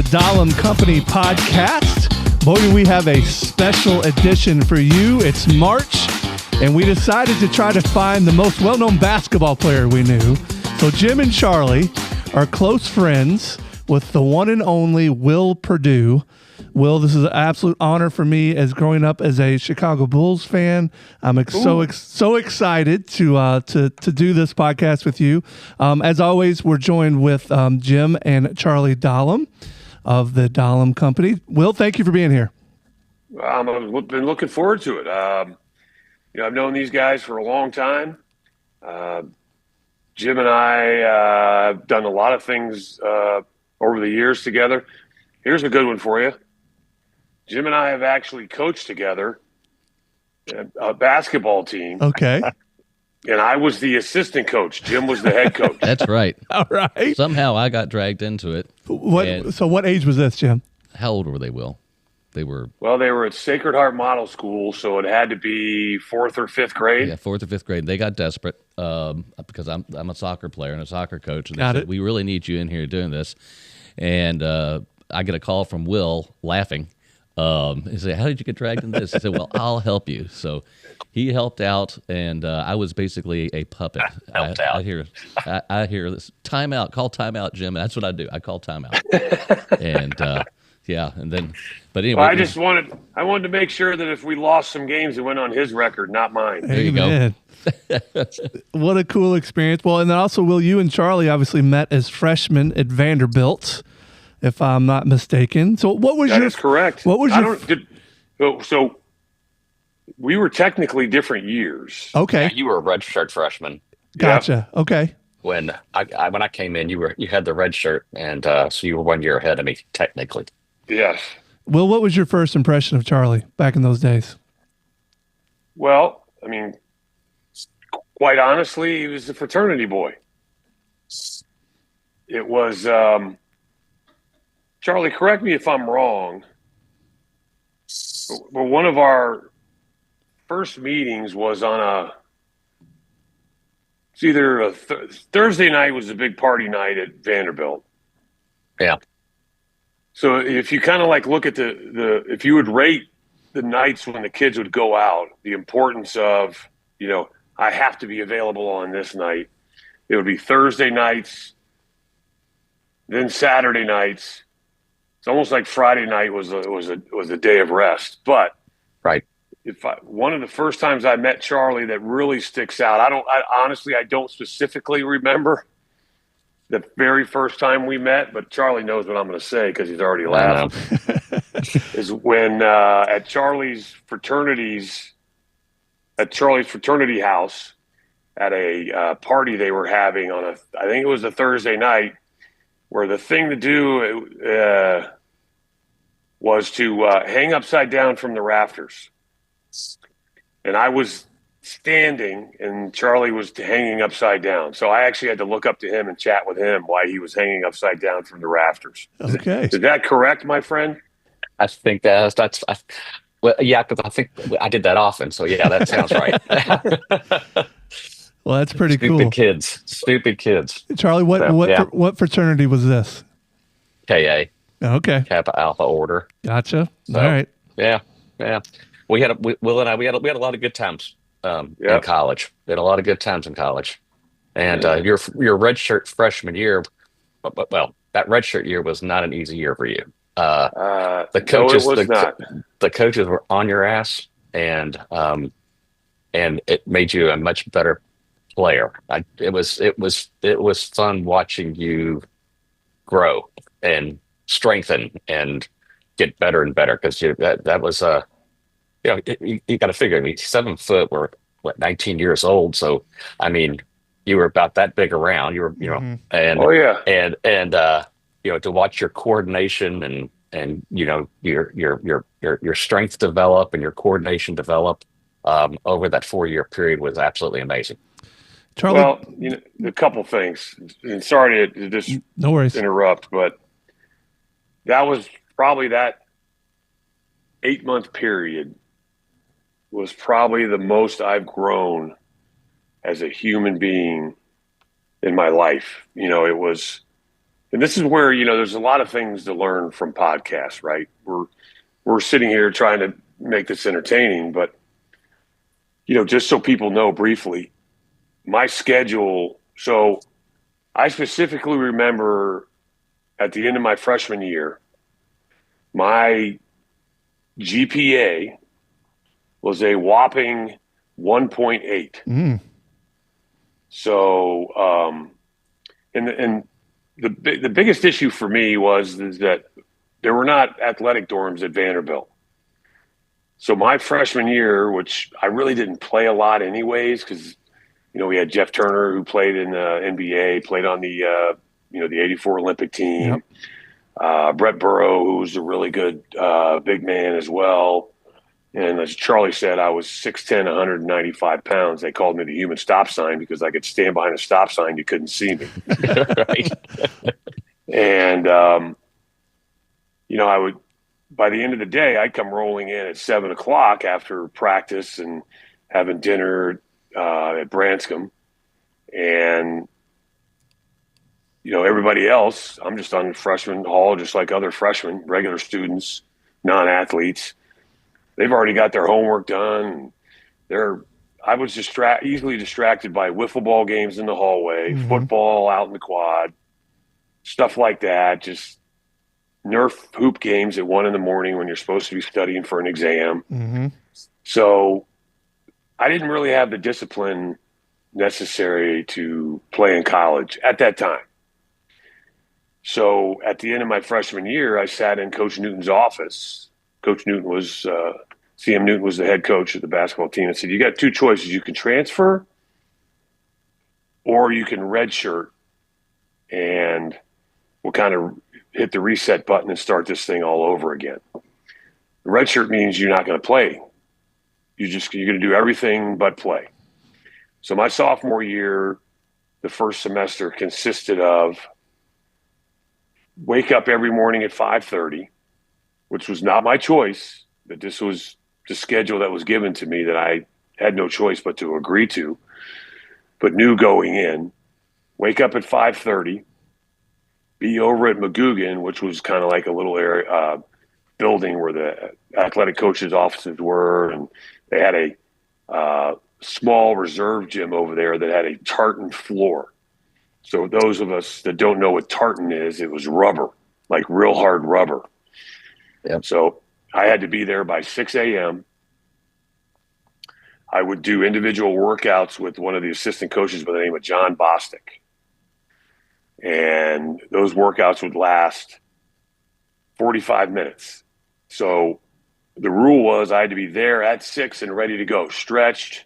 Dahlem Company Podcast. Boy, do we have a special edition for you. It's March, and we decided to try to find the most well-known basketball player we knew. So Jim and Charlie are close friends with the one and only Will Perdue. Will, this is an absolute honor for me as growing up as a Chicago Bulls fan. I'm so excited to do this podcast with you. As always, we're joined with Jim and Charlie Dahlem of the Dahlem Company. Will, thank you for being here. I've been looking forward to it. I've known these guys for a long time. Jim and I have done a lot of things over the years together. Here's a good one for you. Jim and I have actually coached together a basketball team. Okay. And I was the assistant coach. Jim was the head coach. That's right. All right. Somehow I got dragged into it. So what age was this, Jim? How old were they, Will? They were at Sacred Heart Model School, so it had to be fourth or fifth grade. Yeah, fourth or fifth grade. They got desperate because I'm a soccer player and a soccer coach. And they said, we really need you in here doing this. And I get a call from Will laughing. He said, how did you get dragged into this? He said, well, I'll help you. So he helped out, and I was basically a puppet. I hear this, timeout, call timeout, Jim. And that's what I do. I call timeout. But anyway. Well, I wanted to make sure that if we lost some games, it went on his record, not mine. There you go. What a cool experience. Well, and then also, Will, you and Charlie obviously met as freshmen at Vanderbilt, if I'm not mistaken. So That is correct. What was so we were technically different years. Okay. Yeah, you were a redshirt freshman. Gotcha. Yeah. Okay. When I came in, you had the red shirt, and so you were 1 year ahead of me technically. Yes. Will, what was your first impression of Charlie back in those days? Well, I mean, quite honestly, he was a fraternity boy. It was Charlie, correct me if I'm wrong, but one of our first meetings was on it's either a Thursday night was a big party night at Vanderbilt. Yeah. So if you kind of like look at if you would rate the nights when the kids would go out, the importance of, I have to be available on this night, it would be Thursday nights, then Saturday nights. It's almost like Friday night was a day of rest. But right. One of the first times I met Charlie that really sticks out, I don't specifically remember the very first time we met, but Charlie knows what I'm going to say because he's already laughing. Is when at Charlie's fraternity house at a party they were having I think it was a Thursday night, where the thing to do was to hang upside down from the rafters. And I was standing and Charlie was hanging upside down. So I actually had to look up to him and chat with him why he was hanging upside down from the rafters. Okay. Is that correct, my friend? I think because I think I did that often. So yeah, that sounds right. Well, that's pretty cool. Stupid kids. Charlie, what fraternity was this? KA. Okay. Kappa Alpha Order. Gotcha. So, all right. Yeah. Will and I, we had a lot of good times in college. We had a lot of good times in college. And your redshirt freshman year, well, that redshirt year was not an easy year for you. The coaches were on your ass, and it made you a much better player. It was fun watching you grow and strengthen and get better and better, because that was you got to figure. I mean, 7 foot. We're 19 years old, so I mean, you were about that big around. You were, and to watch your coordination and your strength develop and your coordination develop over that 4-year period was absolutely amazing. Charlie, well, a couple things, and sorry to just no worries interrupt, but that was probably that 8-month period was probably the most I've grown as a human being in my life. It was and this is where, there's a lot of things to learn from podcasts, right? We're sitting here trying to make this entertaining, but, just so people know briefly, my schedule. So I specifically remember at the end of my freshman year, my GPA was a whopping 1.8. So, and the biggest issue for me is that there were not athletic dorms at Vanderbilt. So my freshman year, which I really didn't play a lot anyways, because we had Jeff Turner, who played in the NBA, played on the the '84 Olympic team. Yep. Brett Burrow, who was a really good big man as well. And as Charlie said, I was 6'10", 195 pounds. They called me the human stop sign because I could stand behind a stop sign. You couldn't see me. Right. And, I would, by the end of the day, I'd come rolling in at 7 o'clock after practice and having dinner at Branscombe. And, everybody else, I'm just on freshman hall, just like other freshmen, regular students, non-athletes. They've already got their homework done. I was easily distracted by wiffle ball games in the hallway, football out in the quad, stuff like that. Just Nerf hoop games at 1 a.m. when you're supposed to be studying for an exam. So I didn't really have the discipline necessary to play in college at that time. So at the end of my freshman year, I sat in Coach Newton's office. Coach Newton was CM Newton was the head coach of the basketball team, and said, you got two choices. You can transfer or you can redshirt, and we'll kind of hit the reset button and start this thing all over again. The redshirt means you're not going to play. You're going to do everything but play. So my sophomore year, the first semester consisted of wake up every morning at 5:30, which was not my choice, but this was the schedule that was given to me that I had no choice but to agree to, but knew going in. Wake up at 5:30, be over at McGugin, which was kind of like a little area building where the athletic coaches' offices were, and they had a small reserve gym over there that had a tartan floor. So those of us that don't know what tartan is, it was rubber, like real hard rubber. Yep. So I had to be there by 6 a.m. I would do individual workouts with one of the assistant coaches by the name of John Bostic. And those workouts would last 45 minutes. So the rule was I had to be there at 6 and ready to go, stretched,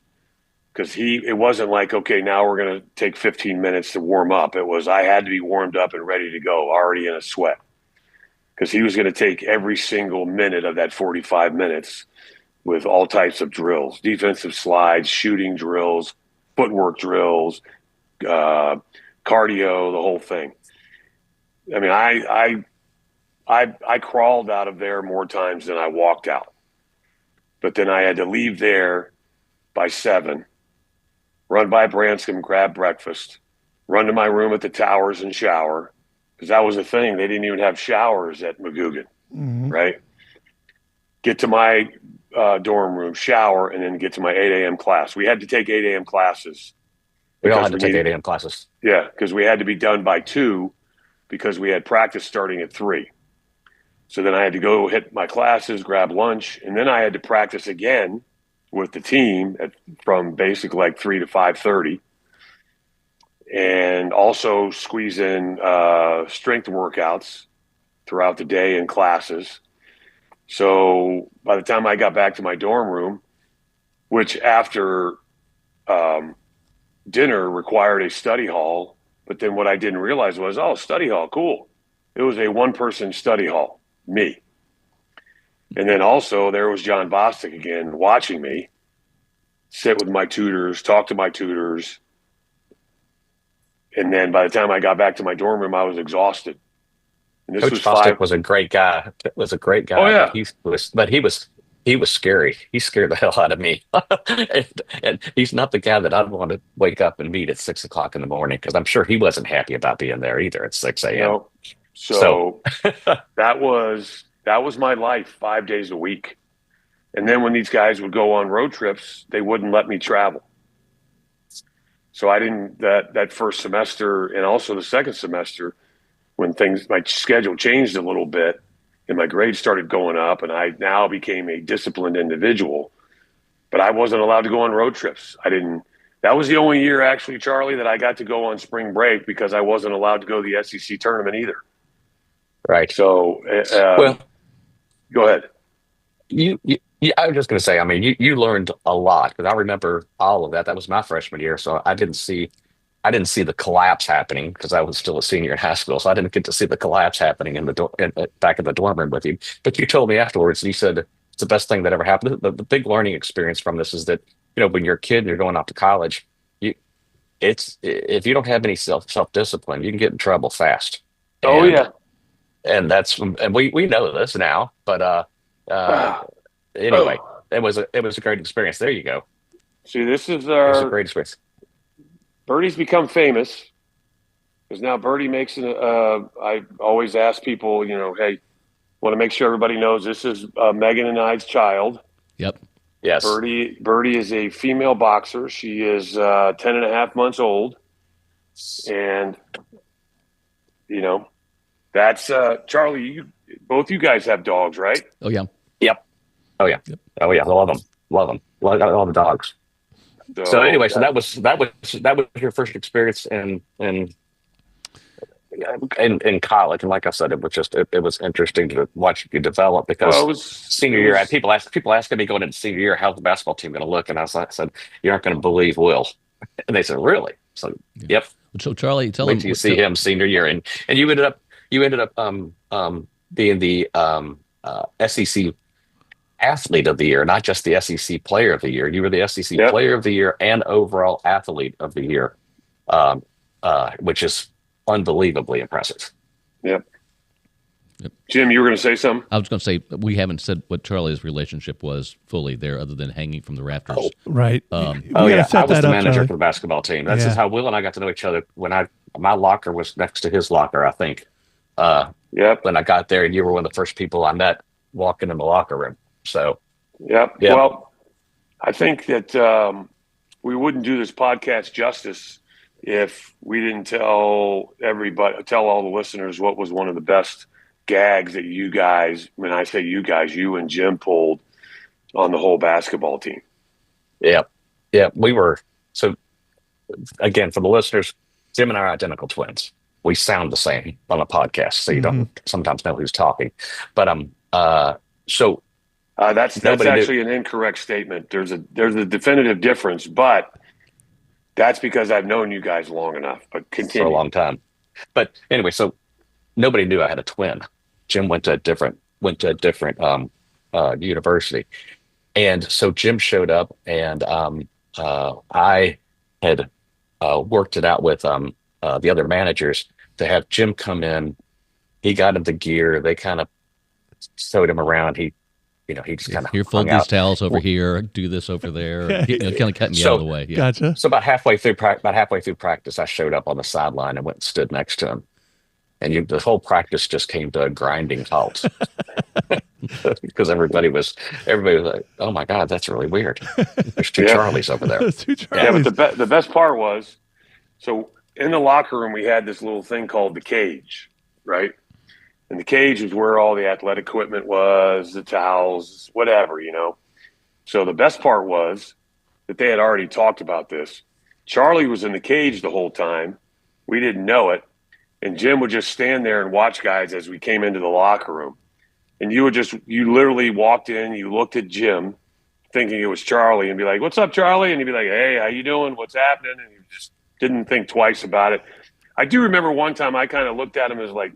because it wasn't like, okay, now we're going to take 15 minutes to warm up. It was I had to be warmed up and ready to go, already in a sweat, because he was going to take every single minute of that 45 minutes with all types of drills, defensive slides, shooting drills, footwork drills, cardio, the whole thing. I mean, I crawled out of there more times than I walked out. But then I had to leave there by 7, run by Branscombe, grab breakfast, run to my room at the Towers and shower, because that was the thing. They didn't even have showers at McGugin, right? Get to my dorm room, shower, and then get to my 8 a.m. class. We had to take 8 a.m. classes. We all had to take 8 a.m. classes. Yeah, because we had to be done by 2 because we had practice starting at 3. So then I had to go hit my classes, grab lunch, and then I had to practice again with the team from basically like 3 to 5:30, and also squeeze in strength workouts throughout the day in classes. So by the time I got back to my dorm room, which after dinner required a study hall, but then what I didn't realize was, study hall, cool. It was a one-person study hall, me. And then also there was John Bostic again watching me sit with my tutors, talk to my tutors. And then by the time I got back to my dorm room, I was exhausted. And this Coach Bostic was a great guy. Oh, yeah. But he was he was scary. He scared the hell out of me. And he's not the guy that I'd want to wake up and meet at 6 o'clock in the morning, because I'm sure he wasn't happy about being there either at 6 a.m. No. So So that was my life 5 days a week. And then when these guys would go on road trips, they wouldn't let me travel. So I didn't that first semester, and also the second semester, when my schedule changed a little bit and my grades started going up, and I now became a disciplined individual, but I wasn't allowed to go on road trips. That was the only year, actually, Charlie, that I got to go on spring break, because I wasn't allowed to go to the SEC tournament either. right. So, Well, go ahead. I was just going to say, I mean, you learned a lot, because I remember all of that. That was my freshman year, so I didn't see the collapse happening, because I was still a senior in high school, so I didn't get to see the collapse happening back in the dorm room with you. But you told me afterwards, and you said it's the best thing that ever happened. The big learning experience from this is that, when you're a kid and you're going off to college, if you don't have any self discipline, you can get in trouble fast. Oh, And yeah. and we know this now, but anyway, it was a great experience. There you go. See, this is It was a great experience. Birdie's become famous, because now Birdie makes I always ask people, hey, want to make sure everybody knows this is Megan and I's child. Yep. Yes. Birdie is a female boxer. She is 10 and a half months old. And, that's Charlie, both you guys have dogs, right? Oh, yeah. Yep. Oh yeah. Yep. Oh yeah. I love them. Love them. Love all the dogs. So anyway, so that was your first experience in college, and like I said, it was interesting to watch you develop, because senior year, people asking me going into senior year, how's the basketball team going to look, and I said, you aren't going to believe Will, and they said, really? So yep. So Charlie, tell Wait him till you see him senior year, and you ended up being the SEC athlete of the year, not just the SEC player of the year. You were the SEC player of the year and overall athlete of the year, which is unbelievably impressive. Yep. Jim, you were going to say something? I was going to say, we haven't said what Charlie's relationship was fully there, other than hanging from the rafters. Oh, right. Yeah, I was the manager for the basketball team. That's just how Will and I got to know each other. When my locker was next to his locker, I think. When I got there, and you were one of the first people I met walking in the locker room. So, yep. Well, I think that we wouldn't do this podcast justice if we didn't tell all the listeners what was one of the best gags that you guys, when I say you guys, you and Jim pulled on the whole basketball team. Yeah. We were. So again, for the listeners, Jim and I are identical twins. We sound the same on a podcast, so you don't sometimes know who's talking. But that's actually an incorrect statement. There's a definitive difference, but that's because I've known you guys long enough. But continue. For a long time. But anyway, so nobody knew I had a twin. Jim went to a different university, and so Jim showed up, and I had worked it out with the other managers to have Jim come in. He got into gear. They kind of showed him around. He just kind of here, fold these towels over here, do this over there, kind of cutting me out of the way. Yeah. Gotcha. So about halfway through practice, I showed up on the sideline and went and stood next to him, and the whole practice just came to a grinding halt because everybody was like, "Oh my God, that's really weird." There's two Charlies over there. Yeah, but the best part was, so in the locker room we had this little thing called the cage, right? And the cage is where all the athletic equipment was, the towels, whatever, So the best part was that they had already talked about this. Charlie was in the cage the whole time. We didn't know it. And Jim would just stand there and watch guys as we came into the locker room. And you literally walked in, you looked at Jim thinking it was Charlie and be like, "What's up, Charlie?" And he'd be like, "Hey, how you doing? What's happening?" And you just didn't think twice about it. I do remember one time I kind of looked at him as like,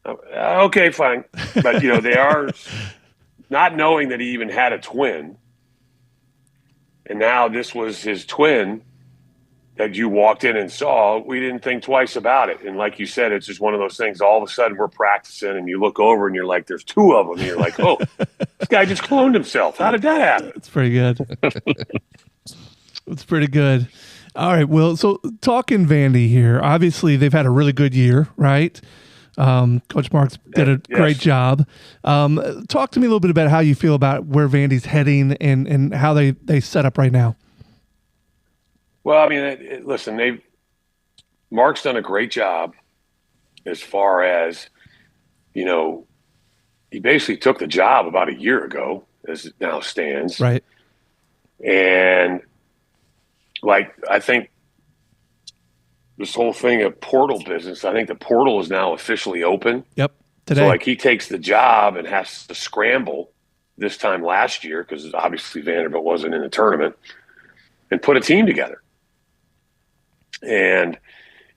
okay, fine. But, they are not knowing that he even had a twin. And now this was his twin. that you walked in and saw, we didn't think twice about it. And like you said, it's just one of those things. All of a sudden we're practicing and you look over and you're like, there's two of them. And you're like, oh, this guy just cloned himself. How did that happen? It's pretty good. It's pretty good. All right, Will. So talking Vandy here, obviously they've had a really good year, right? Coach Marks did a great job. Talk to me a little bit about how you feel about where Vandy's heading and how they set up right now. Well, I mean, listen, Mark's done a great job as far as, you know, he basically took the job about a year ago as it now stands. Right. And like, I think this whole thing of portal business, I think the portal is now officially open. Yep. Today. So like he takes the job and has to scramble this time last year, because obviously Vanderbilt wasn't in the tournament, and put a team together. And,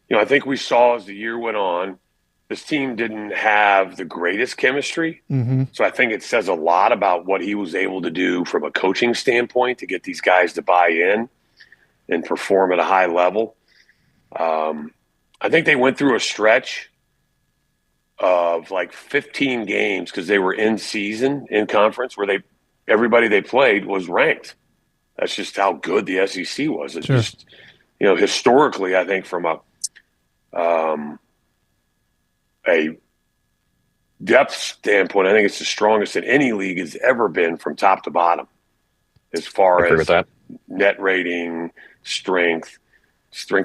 you know, I think we saw as the year went on, this team didn't have the greatest chemistry. Mm-hmm. So I think it says a lot about what he was able to do from a coaching standpoint to get these guys to buy in and perform at a high level. I think they went through a stretch of like 15 games because they were in season, in conference, where everybody they played was ranked. That's just how good the SEC was. It's sure. just, you know, historically, I think from a depth standpoint, I think it's the strongest that any league has ever been from top to bottom, as far as net rating, strength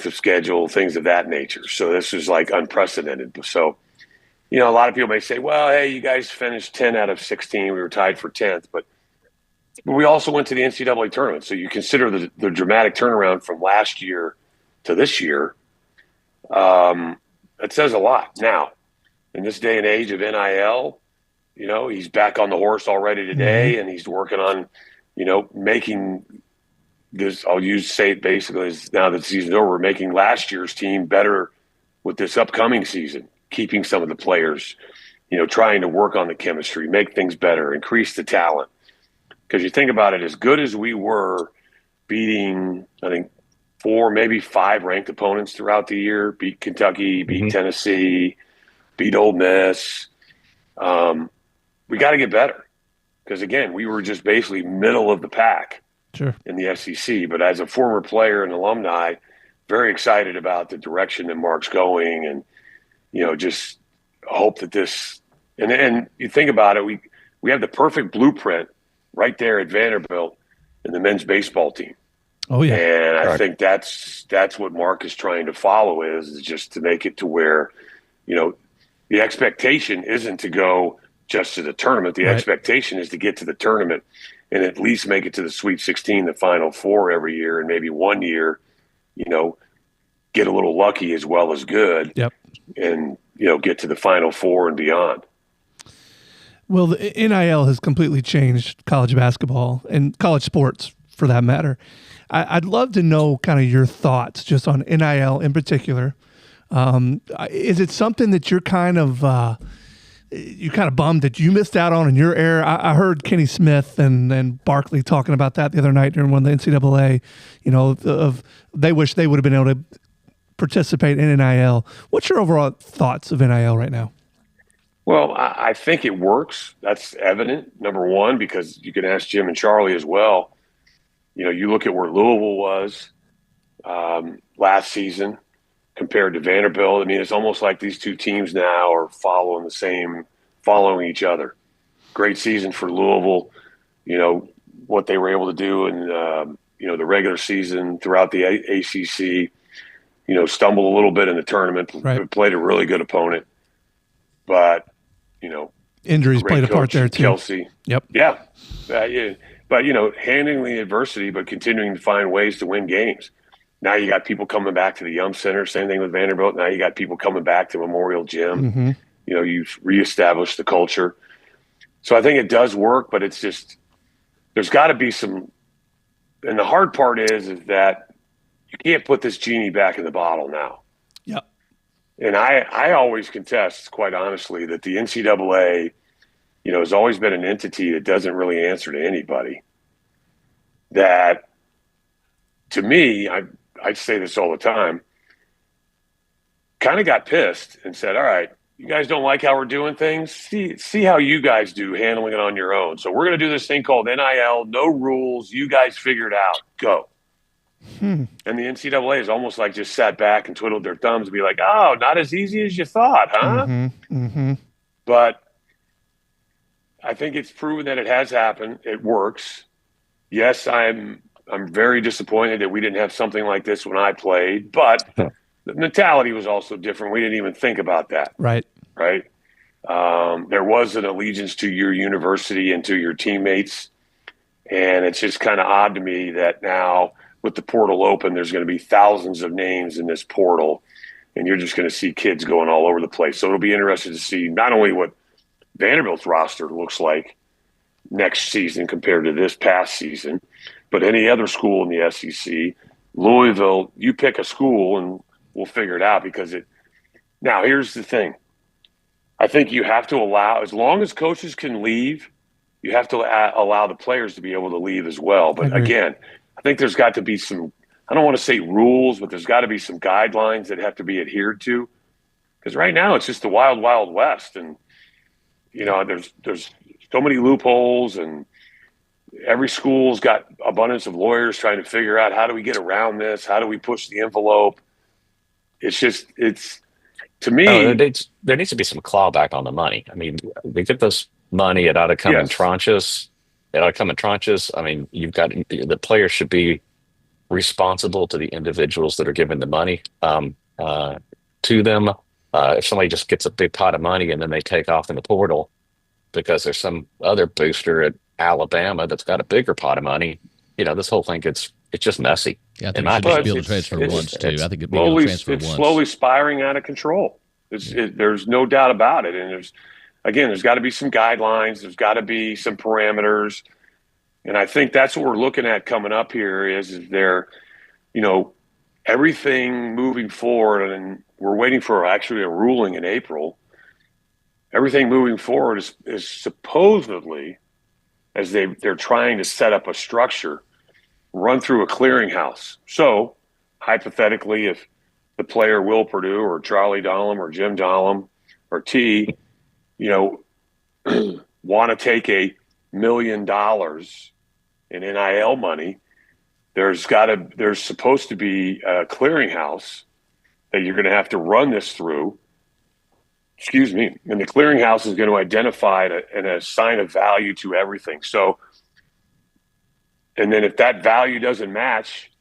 of schedule, things of that nature. So this is like unprecedented. So, you know, a lot of people may say, well, hey, you guys finished 10 out of 16. We were tied for 10th, but we also went to the NCAA tournament. So you consider the dramatic turnaround from last year to this year. It says a lot. Now, in this day and age of NIL, you know, he's back on the horse already today, and he's working on, you know, making this, say it basically as now that the season's over, making last year's team better with this upcoming season, keeping some of the players, you know, trying to work on the chemistry, make things better, increase the talent. Because you think about it, as good as we were beating, I think, 4, maybe 5 ranked opponents throughout the year, beat Kentucky, beat Tennessee, beat Ole Miss, we got to get better. Because, again, we were just basically middle of the pack in the SEC. But as a former player and alumni, very excited about the direction that Mark's going, and, you know, just hope that this – and you think about it, we have the perfect blueprint right there at Vanderbilt in the men's baseball team. Oh, yeah. And I think that's what Mark is trying to follow is just to make it to where, you know, the expectation isn't to go just to the tournament. The expectation is to get to the tournament and at least make it to the Sweet 16, the Final Four every year, and maybe one year, you know, get a little lucky as well as good. Yep. And, you know, get to the Final Four and beyond. Well, the NIL has completely changed college basketball and college sports for that matter. I'd love to know kind of your thoughts just on NIL in particular. Is it something that you're kind of bummed that you missed out on in your era? I heard Kenny Smith and Barkley talking about that the other night during one of the NCAA, you know, they wish they would have been able to participate in NIL. What's your overall thoughts of NIL right now? Well, I think it works. That's evident, number one, because you can ask Jim and Charlie as well. You know, you look at where Louisville was last season compared to Vanderbilt. I mean, it's almost like these two teams now are following each other. Great season for Louisville. You know, what they were able to do in, you know, the regular season throughout the ACC, you know, stumbled a little bit in the tournament, played a really good opponent. But, you know, injuries played a part there too. Kelsey. Yep. Yeah. But, you know, handling the adversity, but continuing to find ways to win games. Now you got people coming back to the Yum Center. Same thing with Vanderbilt. Now you got people coming back to Memorial Gym. Mm-hmm. You know, you've reestablished the culture. So I think it does work, but it's just there's got to be some – and the hard part is that you can't put this genie back in the bottle now. Yep. And I always contest, quite honestly, that the NCAA, you know, has always been an entity that doesn't really answer to anybody. That, to me, I I say this all the time, kind of got pissed and said, all right, you guys don't like how we're doing things? See how you guys do handling it on your own. So we're going to do this thing called NIL, no rules. You guys figure it out. Go. And the NCAA is almost like just sat back and twiddled their thumbs and be like, oh, not as easy as you thought, huh? But I think it's proven that it has happened. It works. Yes, I'm very disappointed that we didn't have something like this when I played, but the mentality was also different. We didn't even think about that. Right. There was an allegiance to your university and to your teammates, and it's just kind of odd to me that now with the portal open, there's going to be thousands of names in this portal, and you're just going to see kids going all over the place. So it'll be interesting to see not only what Vanderbilt's roster looks like next season compared to this past season, but any other school in the SEC, Louisville, you pick a school and we'll figure it out now here's the thing. I think you have to allow, as long as coaches can leave, you have to allow the players to be able to leave as well. But again, I think there's got to be some, I don't want to say rules, but there's got to be some guidelines that have to be adhered to. Because right now it's just the wild, wild west. And, there's so many loopholes, and every school's got abundance of lawyers trying to figure out how do we get around this? How do we push the envelope? To me, there needs to be some clawback on the money. I mean, they get this money, it ought to come in tranches. I mean, the players should be responsible to the individuals that are giving the money to them. If somebody just gets a big pot of money and then they take off in the portal because there's some other booster at Alabama that's got a bigger pot of money, this whole thing it's just messy. Yeah, I think it should be able to transfer once too. I think it'd be able to transfer once. It's slowly spiraling out of control. There's no doubt about it. And there's got to be some guidelines. There's got to be some parameters. And I think that's what we're looking at coming up here is there, everything moving forward, and we're waiting for actually a ruling in April. Everything moving forward is supposedly, as they're trying to set up a structure, run through a clearinghouse. So hypothetically, if the player Will Perdue or Charlie Dahlem or Jim Dahlem or T, want to take $1 million in NIL money, there's supposed to be a clearinghouse that you're going to have to run this through. Excuse me. And the clearinghouse is going to identify and assign a value to everything. So, and then if that value doesn't match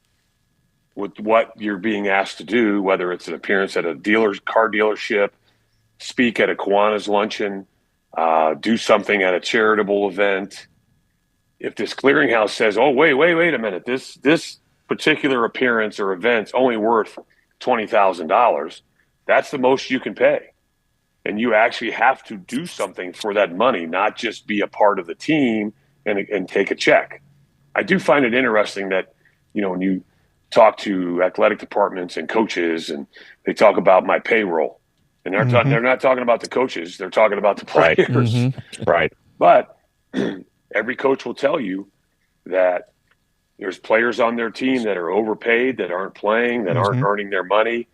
with what you're being asked to do, whether it's an appearance at a car dealership, speak at a Kiwanis luncheon, do something at a charitable event, if this clearinghouse says, oh, wait a minute, this particular appearance or event's only worth $20,000, that's the most you can pay. And you actually have to do something for that money, not just be a part of the team and take a check. I do find it interesting that, when you talk to athletic departments and coaches and they talk about my payroll, and they're not talking about the coaches, they're talking about the players. Right. But every coach will tell you that there's players on their team that are overpaid, that aren't playing, that aren't earning their money.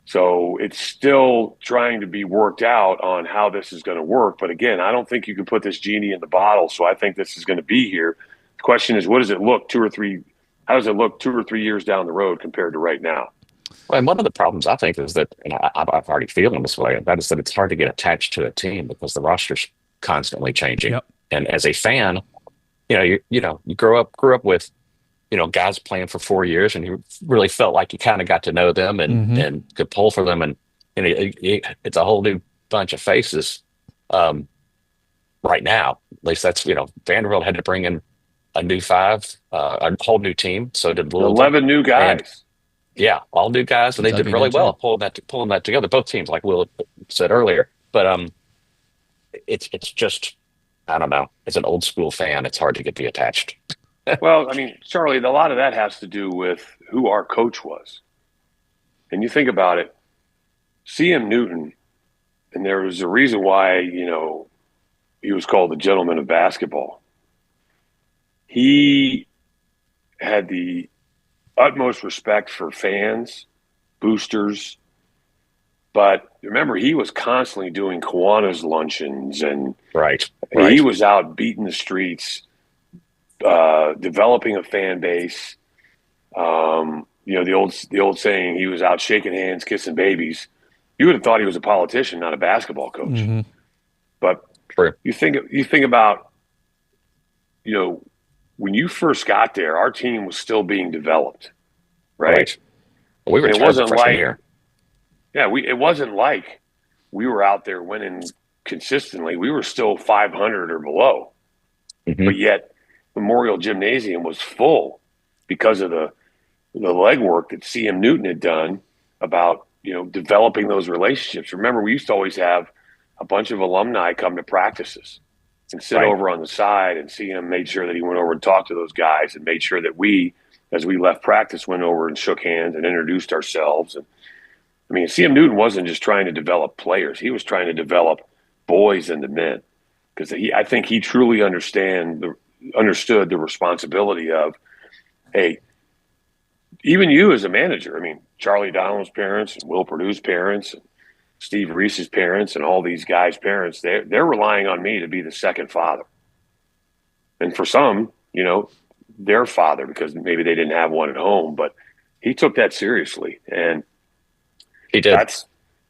So it's still trying to be worked out on how this is going to work. But again, I don't think you can put this genie in the bottle. So I think this is going to be here. The question is, how does it look 2 or 3 years down the road compared to right now? Well, and one of the problems I think is that, and I've already feeling this way, that is that it's hard to get attached to a team because the roster's constantly changing. Yep. And as a fan, you grew up with, guys playing for 4 years, and you really felt like you kind of got to know them and could pull for them. And it's a whole new bunch of faces right now. At least that's, Vanderbilt had to bring in a new 5, a whole new team. So did Louisville. 11 new guys. And, all new guys, and they did really well pulling that together. Both teams, like Will said earlier. But it's just, I don't know. As an old school fan, it's hard to be attached. Well, I mean, Charlie, a lot of that has to do with who our coach was. And you think about it, C.M. Newton, and there was a reason why, he was called the gentleman of basketball. He had the utmost respect for fans, boosters. But remember, he was constantly doing Kiwanis luncheons, and right. he was out beating the streets, developing a fan base. The old saying, he was out shaking hands, kissing babies. You would have thought he was a politician, not a basketball coach. Mm-hmm. But you think about, when you first got there, our team was still being developed, right? Well, we were terrible freshman year. Yeah, it wasn't like we were out there winning consistently. We were still 500 or below, but yet Memorial Gymnasium was full because of the legwork that CM Newton had done about developing those relationships. Remember, we used to always have a bunch of alumni come to practices and sit over on the side, and CM made sure that he went over and talked to those guys and made sure that we, as we left practice, went over and shook hands and introduced ourselves. And I mean, CM Newton wasn't just trying to develop players. He was trying to develop boys into men, because I think he truly understood the responsibility of, hey, even you as a manager. I mean, Charlie Dahlem's parents and Will Perdue's parents and Steve Reese's parents and all these guys' parents, they're relying on me to be the second father. And for some, their father, because maybe they didn't have one at home, but he took that seriously. And he did.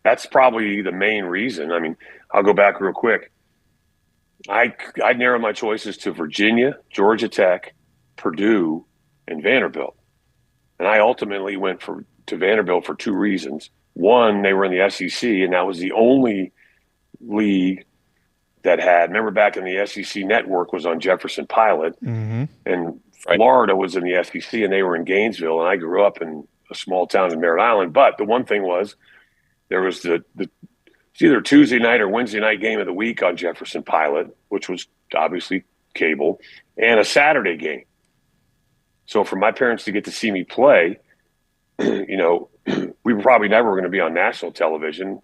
That's probably the main reason. I mean, I'll go back real quick. I narrowed my choices to Virginia, Georgia Tech, Purdue, and Vanderbilt. And I ultimately went to Vanderbilt for two reasons. One, they were in the SEC, and that was the only league that had – remember back in the SEC network was on Jefferson Pilot, and Florida was in the SEC, and they were in Gainesville, and I grew up in a small town in Merritt Island. But the one thing was there was it's either Tuesday night or Wednesday night game of the week on Jefferson Pilot, which was obviously cable, and a Saturday game. So for my parents to get to see me play, we were probably never going to be on national television.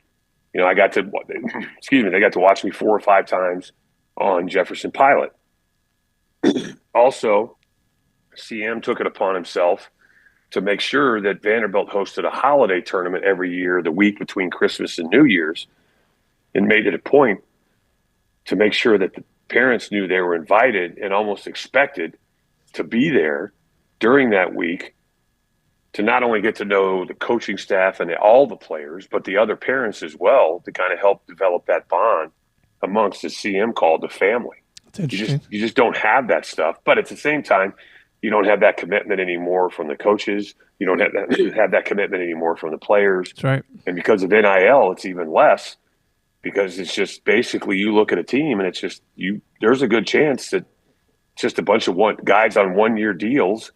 I got to, they got to watch me 4 or 5 times on Jefferson Pilot. Also, CM took it upon himself to make sure that Vanderbilt hosted a holiday tournament every year, the week between Christmas and New Year's, and made it a point to make sure that the parents knew they were invited and almost expected to be there during that week to not only get to know the coaching staff and all the players, but the other parents as well, to kind of help develop that bond amongst the CM called the family. That's interesting. You just don't have that stuff. But at the same time, you don't have that commitment anymore from the coaches. You don't have that commitment anymore from the players. That's right. And because of NIL, it's even less, because it's just basically you look at a team and it's just there's a good chance that it's just a bunch of guys on 1-year deals.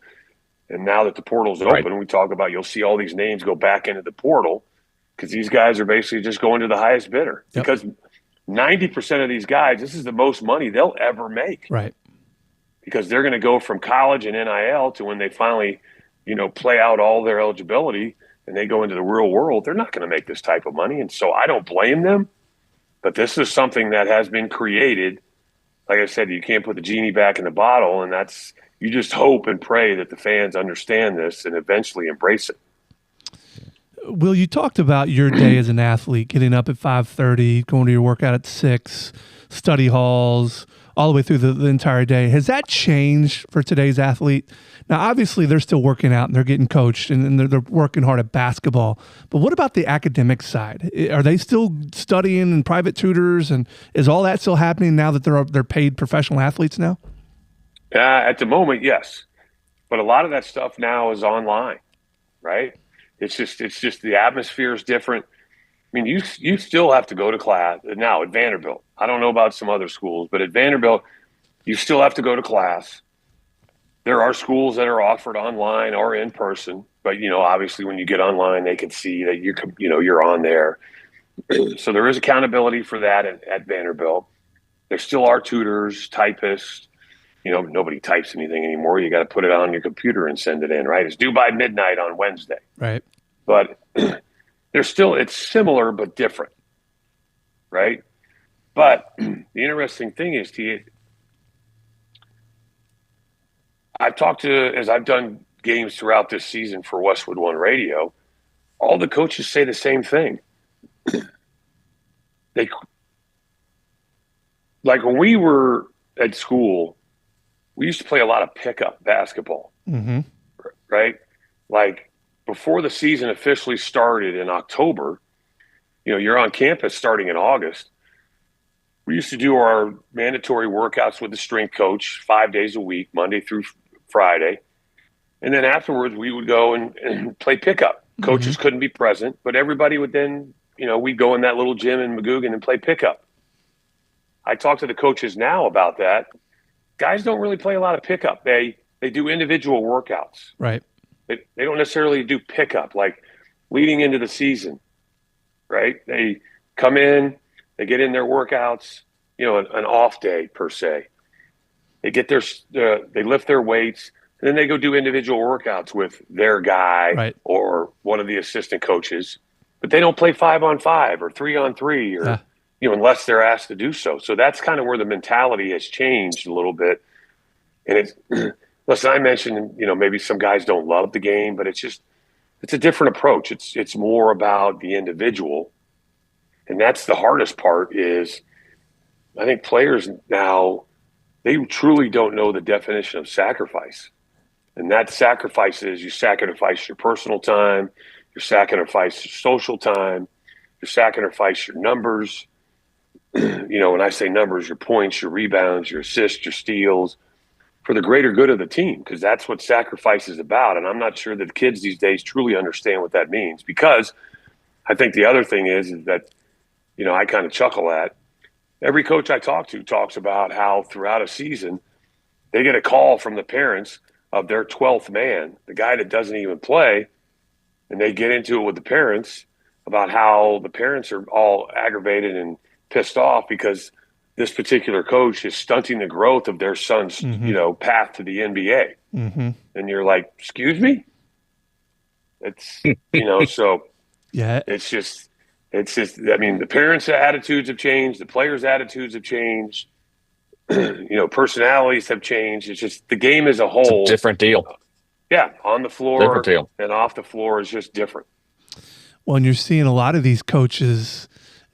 And now that the portal's open, we talk about, you'll see all these names go back into the portal because these guys are basically just going to the highest bidder. Yep. Because 90% of these guys, this is the most money they'll ever make. Right. Because they're going to go from college and NIL to when they finally, play out all their eligibility and they go into the real world, they're not going to make this type of money. And so I don't blame them. But this is something that has been created. Like I said, you can't put the genie back in the bottle, and you just hope and pray that the fans understand this and eventually embrace it. Will, you talked about your day as an athlete, getting up at 5:30, going to your workout at 6, study halls, all the way through the entire day. Has that changed for today's athlete? Now, obviously, they're still working out and they're getting coached and they're working hard at basketball. But what about the academic side? Are they still studying and private tutors? And is all that still happening now that they're paid professional athletes now? At the moment, yes. But a lot of that stuff now is online, right? It's just the atmosphere is different. I mean, you still have to go to class now at Vanderbilt. I don't know about some other schools, but at Vanderbilt, you still have to go to class. There are schools that are offered online or in person, but obviously when you get online, they can see that you're on there. So there is accountability for that at Vanderbilt. There still are tutors, typists. Nobody types anything anymore. You got to put it on your computer and send it in, right? It's due by midnight on Wednesday. Right. But it's similar but different, right? But the interesting thing is, I've talked to, as I've done games throughout this season for Westwood One Radio, all the coaches say the same thing. Like when we were at school, we used to play a lot of pickup basketball, right? Like before the season officially started in October, you're on campus starting in August. We used to do our mandatory workouts with the strength coach 5 days a week, Monday through Friday. And then afterwards, we would go and play pickup. Coaches couldn't be present, but everybody would then, we'd go in that little gym in Magoogan and play pickup. I talk to the coaches now about that. Guys don't really play a lot of pickup. They do individual workouts. Right. They don't necessarily do pickup like leading into the season, right? They come in, they get in their workouts, an off day per se. They get they lift their weights, and then they go do individual workouts with their guy or one of the assistant coaches. But they don't play 5-on-5 or 3-on-3 or unless they're asked to do so. So that's kind of where the mentality has changed a little bit. And listen, I mentioned, maybe some guys don't love the game, but it's a different approach. It's more about the individual. And that's the hardest part is I think players now, they truly don't know the definition of sacrifice. And that sacrifice is you sacrifice your personal time, you sacrifice your social time, you sacrifice your numbers. When I say numbers, your points, your rebounds, your assists, your steals, for the greater good of the team, because that's what sacrifice is about. And I'm not sure that the kids these days truly understand what that means, because I think the other thing is that, I kind of chuckle at every coach I talk to talks about how throughout a season they get a call from the parents of their 12th man, the guy that doesn't even play, and they get into it with the parents about how the parents are all aggravated and pissed off because this particular coach is stunting the growth of their son's, path to the NBA. And you're like, excuse me? It's, so yeah, it's just, I mean, the parents' attitudes have changed. The players' attitudes have changed. Personalities have changed. It's just the game as a whole. It's a different deal. Yeah. On the floor different deal. And off the floor is just different. Well, and you're seeing a lot of these coaches,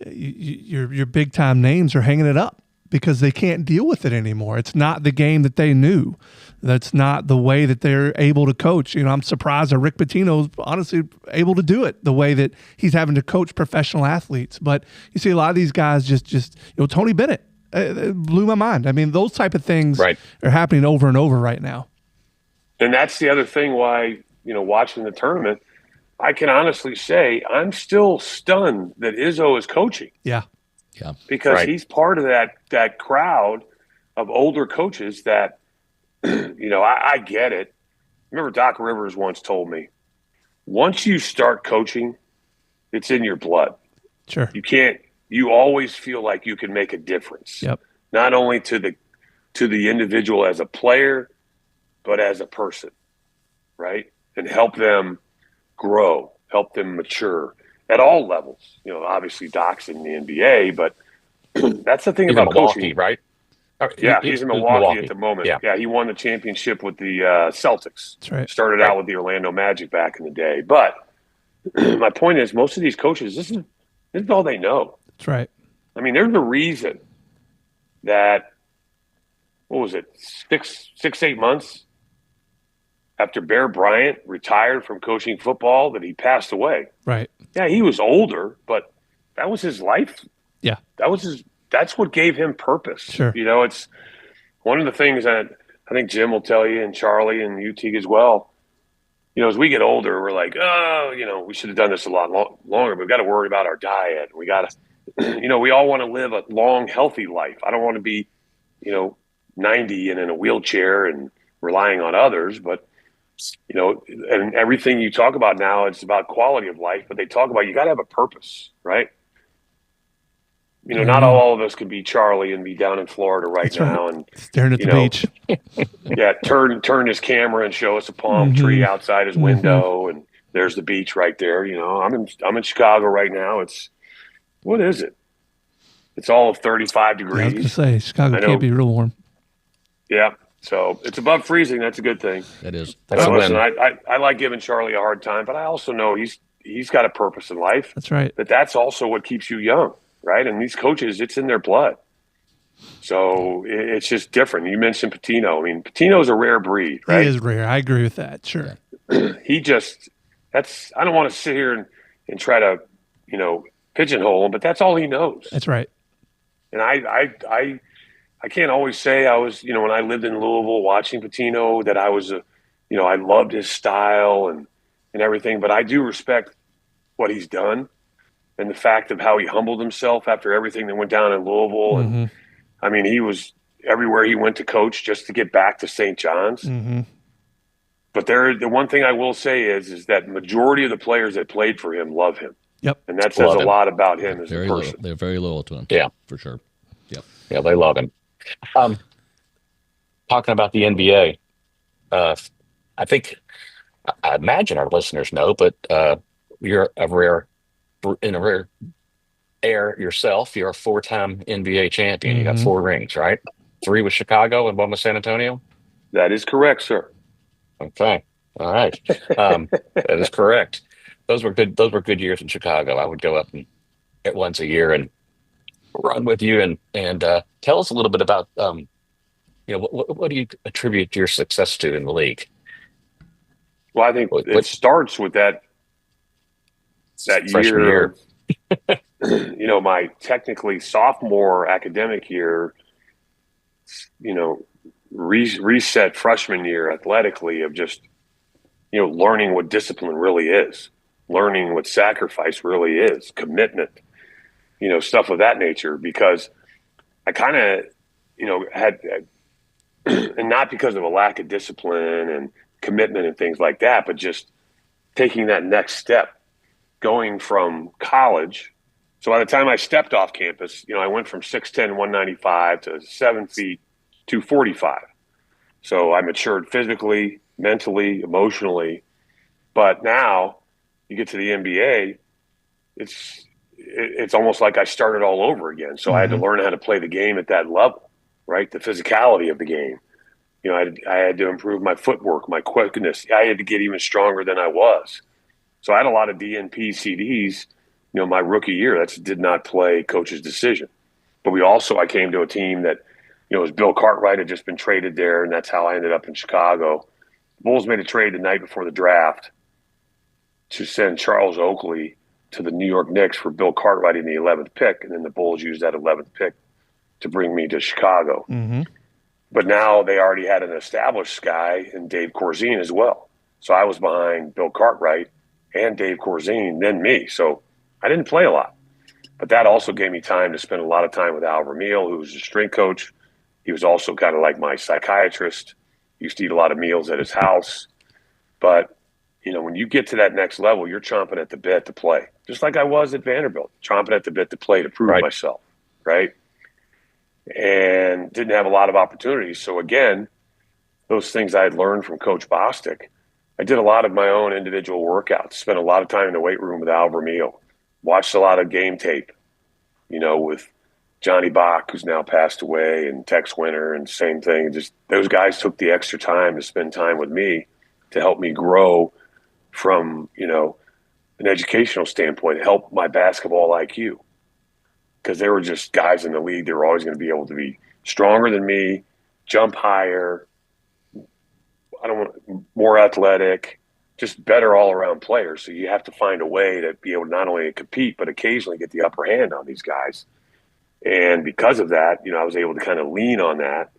your big time names are hanging it up because they can't deal with it anymore. It's not the game that they knew. That's not the way that they're able to coach. I'm surprised that Rick Pitino's honestly able to do it the way that he's having to coach professional athletes. But you see a lot of these guys just Tony Bennett it blew my mind. I mean, those type of things are happening over and over right now. And that's the other thing why, watching the tournament, I can honestly say I'm still stunned that Izzo is coaching. Yeah. Because he's part of that crowd of older coaches that, I get it. Remember Doc Rivers once told me, once you start coaching, it's in your blood. Sure. You always feel like you can make a difference. Yep. Not only to the individual as a player, but as a person, right? And help them grow, help them mature at all levels. Obviously Doc's in the NBA, but that's the thing about coaching, right? Yeah, he's in Milwaukee at the moment. Yeah, he won the championship with the Celtics. That's right. Started out with the Orlando Magic back in the day. But my point is, most of these coaches, this is all they know. That's right. I mean, there's a reason that, what was it, 8 months after Bear Bryant retired from coaching football that he passed away. Right. Yeah, he was older, but that was his life. Yeah. That's what gave him purpose. Sure. It's one of the things that I think Jim will tell you, and Charlie and you, Teague, as well. As we get older, we're like, we should have done this a lot longer, but we've got to worry about our diet. We got to, we all want to live a long, healthy life. I don't want to be, 90 and in a wheelchair and relying on others, but, and everything you talk about now, it's about quality of life, but they talk about, you got to have a purpose, right? Not all of us could be Charlie and be down in Florida right now and staring at the beach. Yeah, turn his camera and show us a palm tree outside his window, and there's the beach right there. I'm in Chicago right now. What is it? It's all of 35 degrees. I was going to say Chicago can't be real warm. Yeah, So it's above freezing. That's a good thing. It is. Listen, I like giving Charlie a hard time, but I also know he's got a purpose in life. That's right. That's also what keeps you young, right? And these coaches, it's in their blood. So it's just different. You mentioned Pitino. I mean, Pitino's a rare breed, right? He is rare. I agree with that. Sure. I don't want to sit here and try to, pigeonhole him, but that's all he knows. That's right. And I can't always say I was, when I lived in Louisville watching Pitino, that I was I loved his style and everything, but I do respect what he's done and the fact of how he humbled himself after everything that went down in Louisville. Mm-hmm. And I mean, he was everywhere he went to coach just to get back to St. John's. Mm-hmm. But the one thing I will say is that majority of the players that played for him love him. Yep. And that says a lot about him as a person. Loyal. They're very loyal to him. Yeah. For sure. Yep. Yeah, they love him. Talking about the NBA, I imagine our listeners know, but you're in a rare air yourself. You're a 4-time NBA champion. Mm-hmm. You got 4 rings, right? 3 with Chicago and 1 with San Antonio. That is correct, sir. Okay. All right. That is correct. Those were good years in Chicago. I would go up at once a year and run with you and tell us a little bit about what do you attribute your success to in the league? Well, I think it starts with that freshman year. My technically sophomore academic year, reset freshman year athletically of just, learning what discipline really is, learning what sacrifice really is, commitment, stuff of that nature, because I kind of, had, and not because of a lack of discipline and commitment and things like that, but just taking that next step, going from college. So by the time I stepped off campus, I went from 6'10", 195 to 7 feet, 245. So I matured physically, mentally, emotionally. But now you get to the NBA, it's almost like I started all over again. So I had to learn how to play the game at that level, right? The physicality of the game. I had to improve my footwork, my quickness. I had to get even stronger than I was. So I had a lot of DNP CDs, my rookie year. That did not play coach's decision. But I came to a team that, it was Bill Cartwright had just been traded there, and that's how I ended up in Chicago. The Bulls made a trade the night before the draft to send Charles Oakley to the New York Knicks for Bill Cartwright in the 11th pick, and then the Bulls used that 11th pick to bring me to Chicago. Mm-hmm. But now they already had an established guy in Dave Corzine as well. So I was behind Bill Cartwright and Dave Corzine, then me. So I didn't play a lot. But that also gave me time to spend a lot of time with Al Vermeil, who was a strength coach. He was also kind of like my psychiatrist. Used to eat a lot of meals at his house. But, when you get to that next level, you're chomping at the bit to play. Just like I was at Vanderbilt, chomping at the bit to play to prove myself, right? And didn't have a lot of opportunities. So, again, those things I had learned from Coach Bostic, I did a lot of my own individual workouts, spent a lot of time in the weight room with Al Vermeil, watched a lot of game tape, with Johnny Bach, who's now passed away, and Tex Winter, and same thing. Just those guys took the extra time to spend time with me to help me grow from, an educational standpoint, help my basketball IQ. Because they were just guys in the league. They were always going to be able to be stronger than me, jump higher, more athletic, just better all-around players. So you have to find a way to be able to not only compete, but occasionally get the upper hand on these guys. And because of that, I was able to kind of lean on that.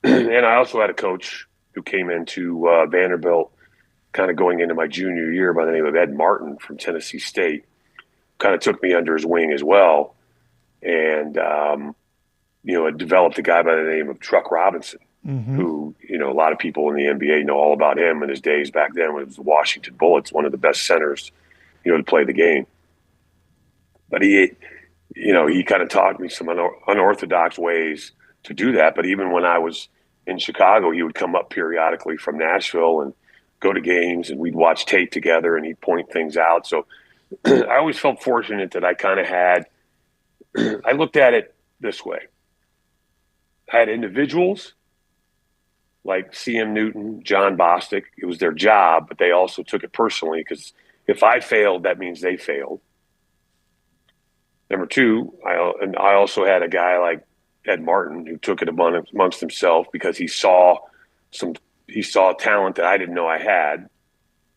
And I also had a coach who came into Vanderbilt kind of going into my junior year by the name of Ed Martin from Tennessee State, kind of took me under his wing as well. And, had developed a guy by the name of Truck Robinson, who, a lot of people in the NBA know all about him in his days back then when it was the Washington Bullets, one of the best centers, to play the game. But he kind of taught me some unorthodox ways to do that. But even when I was in Chicago, he would come up periodically from Nashville and go to games, and we'd watch tape together, and he'd point things out. So I always felt fortunate that I kind of had I looked at it this way. I had individuals like C.M. Newton, John Bostic. It was their job, but they also took it personally because if I failed, that means they failed. Number two, I also had a guy like Ed Martin who took it amongst himself because he saw talent that I didn't know I had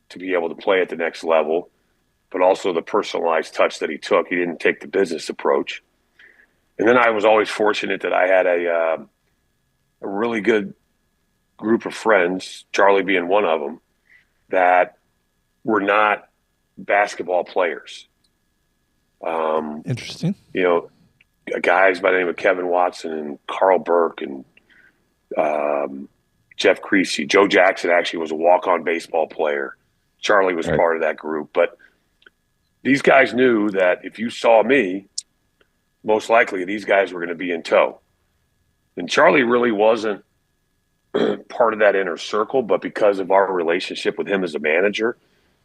to be able to play at the next level, but also the personalized touch that he took. He didn't take the business approach. And then I was always fortunate that I had a really good group of friends, Charlie being one of them, that were not basketball players. Interesting. You know, guys by the name of Kevin Watson and Carl Burke and Jeff Creasy. Joe Jackson actually was a walk-on baseball player. Charlie was part of that group. But these guys knew that if you saw me, most likely these guys were going to be in tow. And Charlie really wasn't part of that inner circle, but because of our relationship with him as a manager,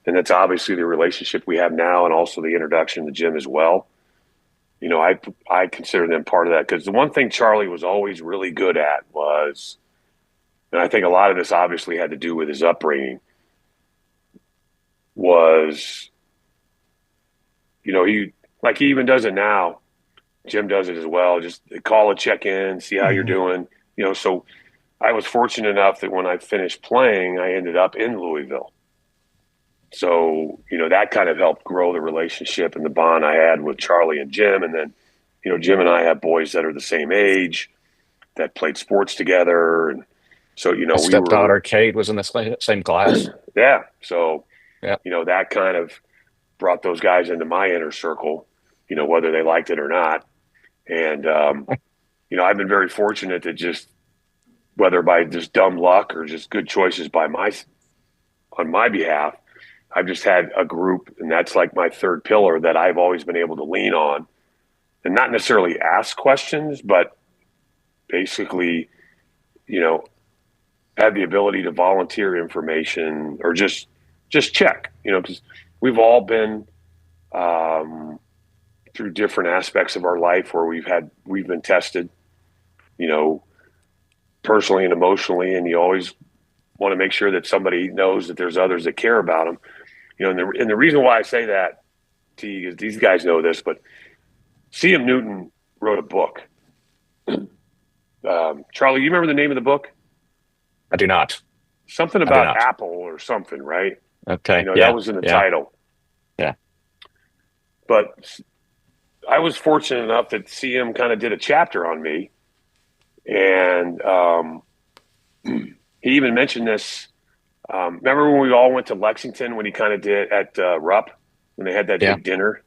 and that's obviously the relationship we have now and also the introduction to Jim as well, you know, I consider them part of that. Because the one thing Charlie was always really good at was, and I think a lot of this obviously had to do with his upbringing, was, you know, he even does it now. Jim does it as well. Just call a check-in, see how you're doing. You know, so I was fortunate enough that when I finished playing, I ended up in Louisville. So, you know, that kind of helped grow the relationship and the bond I had with Charlie and Jim. And then, you know, Jim and I have boys that are the same age that played sports together. And so, you know, my stepdaughter Kate was in the same class. Yeah. So, you know, that kind of brought those guys into my inner circle, you know, whether they liked it or not. And, you know, I've been very fortunate that just, whether by just dumb luck or just good choices on my behalf, I've just had a group, and that's like my third pillar that I've always been able to lean on and not necessarily ask questions, but basically, you know, have the ability to volunteer information or just check, you know, because we've all been through different aspects of our life where we've been tested, you know, personally and emotionally, and you always want to make sure that somebody knows that there's others that care about them. You know, and the reason why I say that to you is these guys know this, but C.M. Newton wrote a book. Charlie, you remember the name of the book? I do not. Something about Apple or something, right? Okay. You know, that was in the title. Yeah. But I was fortunate enough that CM kind of did a chapter on me. And he even mentioned this. Remember when we all went to Lexington when he kind of did at Rupp, when they had that big dinner?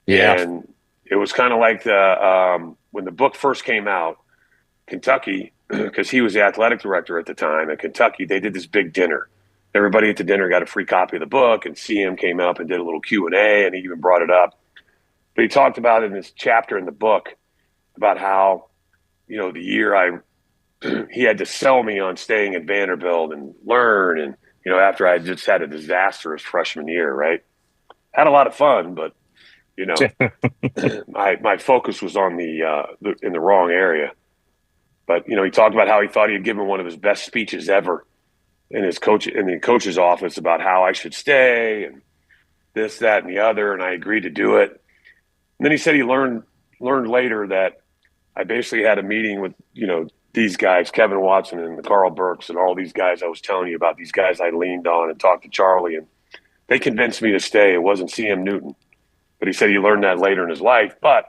Yeah. And it was kind of like when the book first came out, Kentucky, because he was the athletic director at the time at Kentucky, they did this big dinner. Everybody at the dinner got a free copy of the book, and CM came up and did a little Q&A, and he even brought it up. But he talked about it in this chapter in the book about how, you know, the year he had to sell me on staying at Vanderbilt and learn. And, you know, after I just had a disastrous freshman year, right? Had a lot of fun, but, you know, my focus was on in the wrong area. But, you know, he talked about how he thought he had given one of his best speeches ever in the coach's office about how I should stay and this, that, and the other. And I agreed to do it. And then he said he learned later that I basically had a meeting with, you know, these guys, Kevin Watson and the Carl Burks and all these guys I was telling you about, these guys I leaned on and talked to Charlie, and they convinced me to stay. It wasn't C.M. Newton. But he said he learned that later in his life. But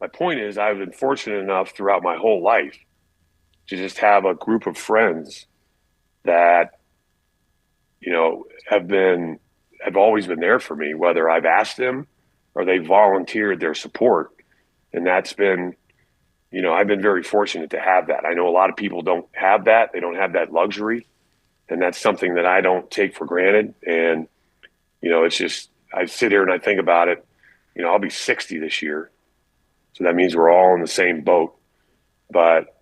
my point is, I've been fortunate enough throughout my whole life to just have a group of friends that, you know, have always been there for me, whether I've asked them or they volunteered their support. And that's been, you know, I've been very fortunate to have that. I know a lot of people don't have that. They don't have that luxury. And that's something that I don't take for granted. And, you know, it's just, I sit here and I think about it. You know, I'll be 60 this year. So that means we're all in the same boat. But,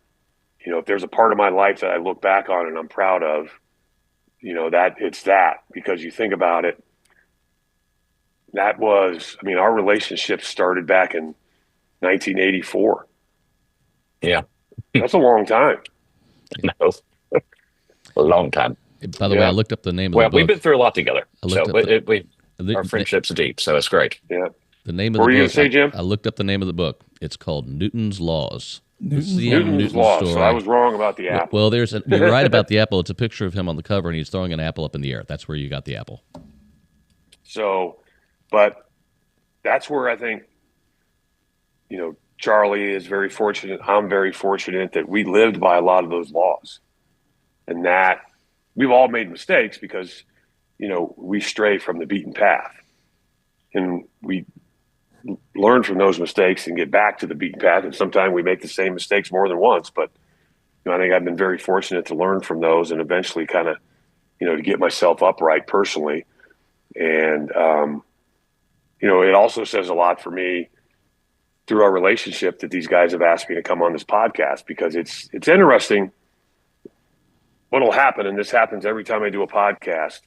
you know, if there's a part of my life that I look back on and I'm proud of, you know, it's that, because you think about it, that was, I mean, our relationship started back in 1984. Yeah. That's a long time. No. a long time. By the way, I looked up the name of the book. We've been through a lot together, so our friendship's deep, so it's great. Yeah. The name of what the book. What were you going to say, Jim? I looked up the name of the book. It's called Newton's Laws. Newton's Laws. So I was wrong about the apple. Well, you're right about the apple. It's a picture of him on the cover, and he's throwing an apple up in the air. That's where you got the apple. So, but that's where I think, Charlie is very fortunate. I'm very fortunate that we lived by a lot of those laws, and that we've all made mistakes because, we stray from the beaten path, and we learn from those mistakes and get back to the beaten path. And sometimes we make the same mistakes more than once, but I think I've been very fortunate to learn from those and eventually kind of, to get myself upright personally. And, it also says a lot for me through our relationship that these guys have asked me to come on this podcast, because it's interesting what'll happen. And this happens every time I do a podcast.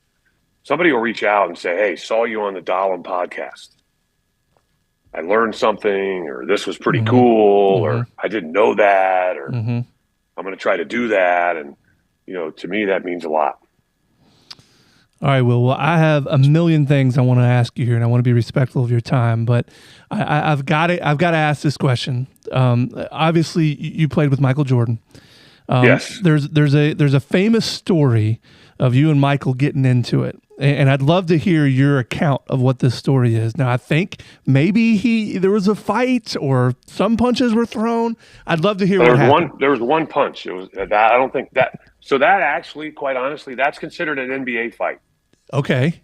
Somebody will reach out and say, "Hey, saw you on the Dahlem podcast. I learned something," or "this was pretty cool," or "I didn't know that," or "I'm going to try to do that." And, to me, that means a lot. All right, Will. Well, I have a million things I want to ask you here, and I want to be respectful of your time, but I've got to ask this question. Obviously, you played with Michael Jordan. Yes. There's a famous story of you and Michael getting into it, and I'd love to hear your account of what this story is. Now, I think maybe there was a fight or some punches were thrown. I'd love to hear what happened. There was one punch. It was that. I don't think that. So that actually, quite honestly, that's considered an NBA fight. Okay.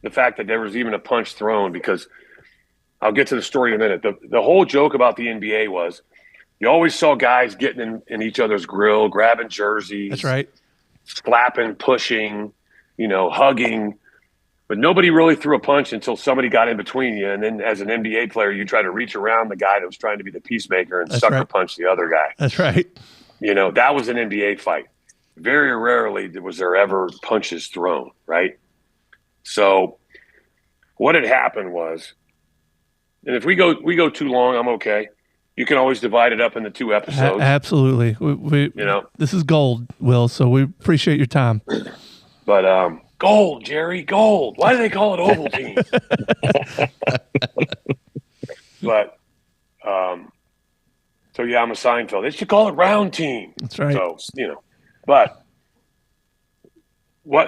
The fact that there was even a punch thrown, because I'll get to the story in a minute. The whole joke about the NBA was you always saw guys getting in each other's grill, grabbing jerseys. That's right. Slapping, pushing, hugging. But nobody really threw a punch until somebody got in between you. And then as an NBA player, you try to reach around the guy that was trying to be the peacemaker and sucker punch the other guy. That's right. That was an NBA fight. Very rarely was there ever punches thrown, right? So what had happened was, and if we go too long, I'm okay. You can always divide it up into 2 episodes. Absolutely. We this is gold, Will, so we appreciate your time. But gold, Jerry, gold. Why do they call it Ovaltine? But so yeah, I'm a Seinfeld. They should call it Round Team. That's right. So, but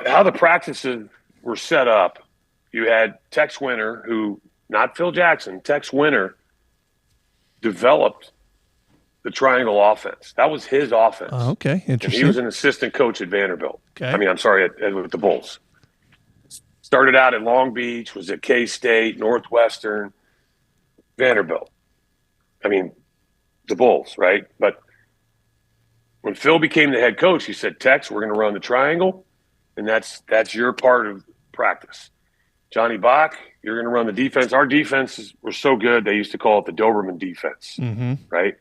how the practices were set up, you had Tex Winter, who, not Phil Jackson, Tex Winter developed the triangle offense. That was his offense. Oh, okay, interesting. And he was an assistant coach at Vanderbilt. Okay. With the Bulls. Started out at Long Beach, was at K-State, Northwestern, Vanderbilt. The Bulls, right? But when Phil became the head coach, he said, "Tex, we're going to run the triangle, and that's your part of practice. Johnny Bach, you're going to run the defense." Our defenses were so good, they used to call it the Doberman defense, right?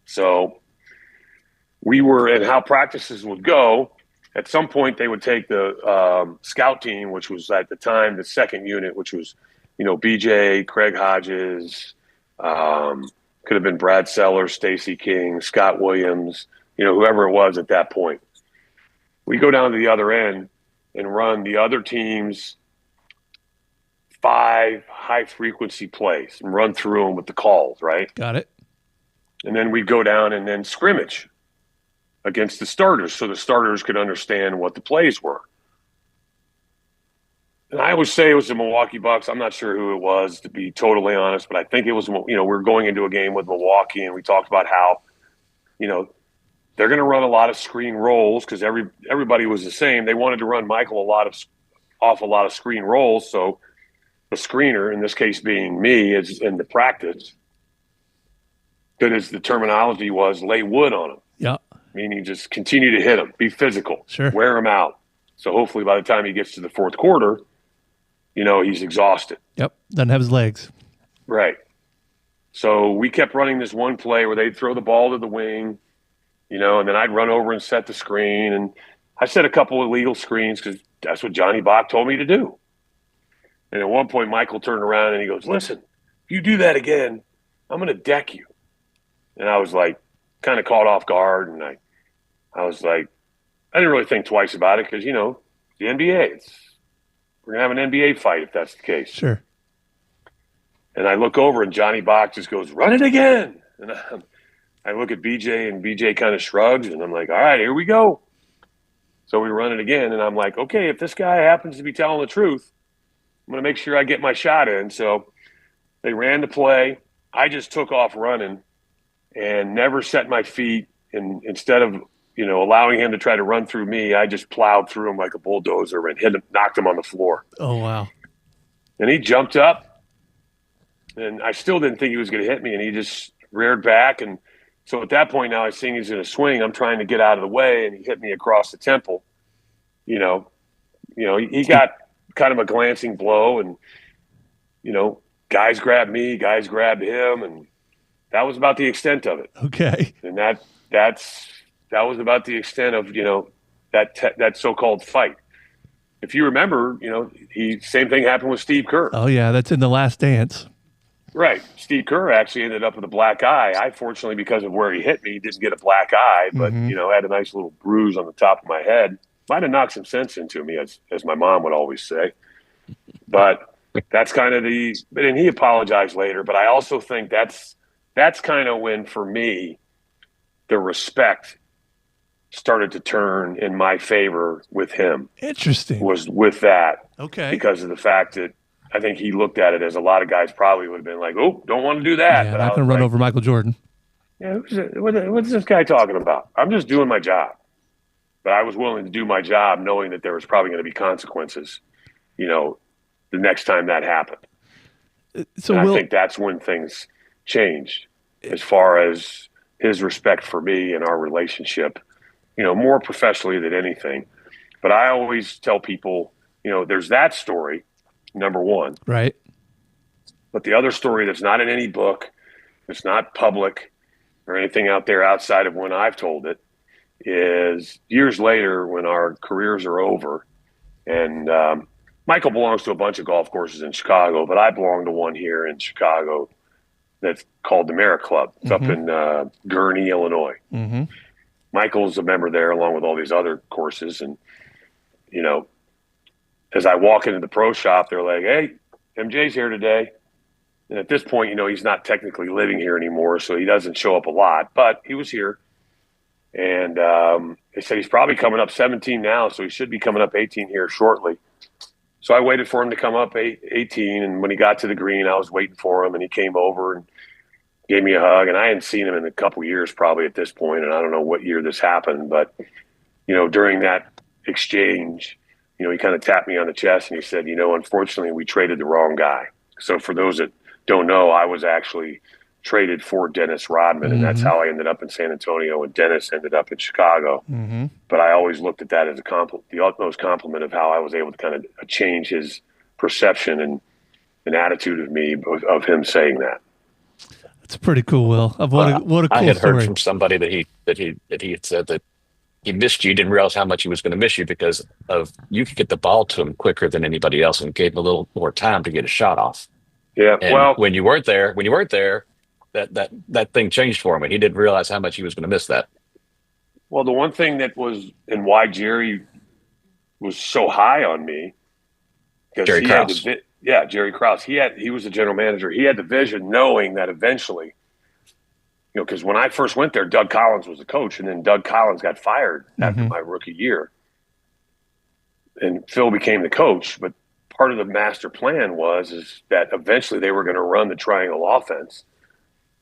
So we were, and how practices would go, at some point they would take the scout team, which was at the time the second unit, which was, BJ, Craig Hodges, could have been Brad Sellers, Stacey King, Scott Williams, whoever it was at that point. We go down to the other end and run the other team's 5 high-frequency plays and run through them with the calls, right? Got it. And then we'd go down and then scrimmage against the starters so the starters could understand what the plays were. And I always say it was the Milwaukee Bucks. I'm not sure who it was, to be totally honest, but I think it was, we were going into a game with Milwaukee, and we talked about how, they're going to run a lot of screen rolls because everybody was the same. They wanted to run Michael off a lot of screen rolls. So the screener, in this case being me, is in the practice, that is, the terminology was lay wood on him. Yeah. Meaning just continue to hit him, be physical, sure, wear him out. So hopefully by the time he gets to the fourth quarter, he's exhausted. Yep. Doesn't have his legs. Right. So we kept running this one play where they'd throw the ball to the wing, and then I'd run over and set the screen. And I set a couple of illegal screens because that's what Johnny Bach told me to do. And at one point, Michael turned around and he goes, "Listen, if you do that again, I'm going to deck you." And I was like, kind of caught off guard. And I was like, I didn't really think twice about it because, the NBA, we're going to have an NBA fight if that's the case. Sure. And I look over and Johnny Bach just goes, run it again. And I look at BJ and BJ kind of shrugs and I'm like, all right, here we go. So we run it again. And I'm like, okay, if this guy happens to be telling the truth, I'm going to make sure I get my shot in. So they ran the play. I just took off running and never set my feet. And instead of, allowing him to try to run through me, I just plowed through him like a bulldozer and hit him, knocked him on the floor. Oh, wow. And he jumped up, and I still didn't think he was going to hit me, and he just reared back. And so at that point now I see he's going to swing. I'm trying to get out of the way, and he hit me across the temple. He got kind of a glancing blow, and, guys grabbed me, guys grabbed him, and that was about the extent of it. Okay. And that was about the extent of, that so-called fight. If you remember, same thing happened with Steve Kerr. Oh, yeah, that's in The Last Dance. Right. Steve Kerr actually ended up with a black eye. I, fortunately, because of where he hit me, didn't get a black eye, but, had a nice little bruise on the top of my head. Might have knocked some sense into me, as my mom would always say. But that's kind of and he apologized later, but I also think that's kind of when, for me, the respect started to turn in my favor with him. Interesting. Was with that. Okay. Because of the fact that I think he looked at it as a lot of guys probably would have been like, oh, don't want to do that. Yeah, not going to run over Michael Jordan. Yeah, what's this guy talking about? I'm just doing my job. But I was willing to do my job knowing that there was probably going to be consequences, the next time that happened. So I think that's when things changed as far as his respect for me and our relationship, more professionally than anything. But I always tell people, there's that story, number one. Right. But the other story that's not in any book, it's not public or anything out there outside of when I've told it, is years later when our careers are over. And Michael belongs to a bunch of golf courses in Chicago, but I belong to one here in Chicago that's called the Merritt Club. It's up in Gurnee, Illinois. Mm-hmm. Michael's a member there along with all these other courses. And, as I walk into the pro shop, they're like, hey, MJ's here today. And at this point, he's not technically living here anymore, so he doesn't show up a lot. But he was here. And they said he's probably coming up 17 now, so he should be coming up 18 here shortly. So I waited for him to come up 18, and when he got to the green, I was waiting for him, and he came over and gave me a hug. And I hadn't seen him in a couple years probably at this point, and I don't know what year this happened. But, during that exchange, he kind of tapped me on the chest, and he said, unfortunately, we traded the wrong guy. So for those that don't know, I was actually traded for Dennis Rodman, and that's how I ended up in San Antonio, and Dennis ended up in Chicago. Mm-hmm. But I always looked at that as the utmost compliment of how I was able to kind of change his perception and attitude of me, of him saying that. It's pretty cool, Will. What a cool I had story. heard from somebody that he had said that he missed you, didn't realize how much he was going to miss you because of you could get the ball to him quicker than anybody else, and gave him a little more time to get a shot off. Yeah, and when you weren't there, that thing changed for him, and he didn't realize how much he was going to miss that. Well, the one thing that was, and why Jerry was so high on me, because Jerry Krause. Jerry Krause. He was the general manager. He had the vision, knowing that eventually, because when I first went there, Doug Collins was the coach, and then Doug Collins got fired after my rookie year, and Phil became the coach. But part of the master plan is that eventually they were going to run the triangle offense.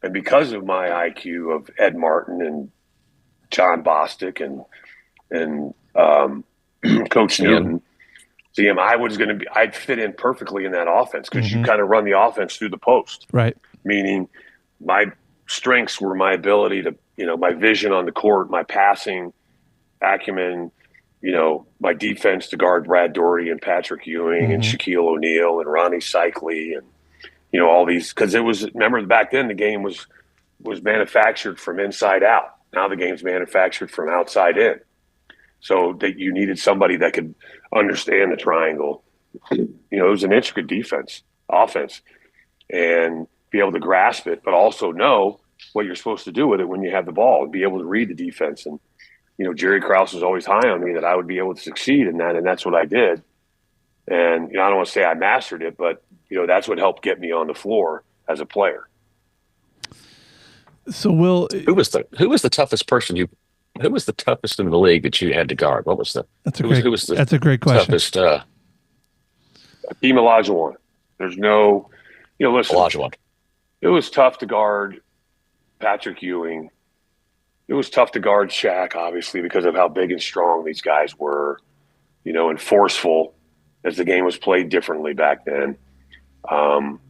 And because of my IQ of Ed Martin and John Bostic and Coach Newton, I'd fit in perfectly in that offense because you kind of run the offense through the post. Right. Meaning my strengths were my ability to, my vision on the court, my passing acumen, my defense to guard Brad Doherty and Patrick Ewing and Shaquille O'Neal and Ronnie Cycli and, all these, because remember back then the game was manufactured from inside out. Now the game's manufactured from outside in. So that you needed somebody that could understand the triangle. It was an intricate offense, and be able to grasp it, but also know what you're supposed to do with it when you have the ball and be able to read the defense. And Jerry Krause was always high on me that I would be able to succeed in that, and that's what I did. And I don't want to say I mastered it, but that's what helped get me on the floor as a player. So, Will, who was the toughest person who was the toughest in the league that you had to guard? What was that's a great question. Toughest, Hakeem Olajuwon. There's no, listen, Olajuwon. It was tough to guard Patrick Ewing. It was tough to guard Shaq, obviously, because of how big and strong these guys were, and forceful, as the game was played differently back then.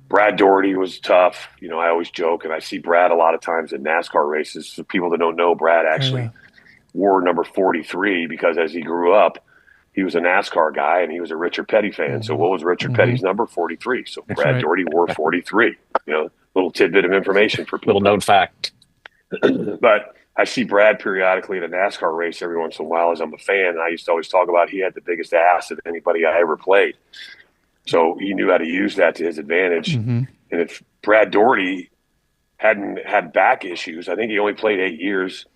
Brad Daugherty was tough. I always joke, and I see Brad a lot of times in NASCAR races. For people that don't know, Brad actually wore number 43 because as he grew up, he was a NASCAR guy and he was a Richard Petty fan. Mm-hmm. So what was Richard Petty's number? 43. So Brad Daugherty wore 43. Little tidbit of information for people. Little known fact. But I see Brad periodically at a NASCAR race every once in a while as I'm a fan. And I used to always talk about he had the biggest ass of anybody I ever played. So he knew how to use that to his advantage. Mm-hmm. And if Brad Daugherty hadn't had back issues, I think he only played 8 years.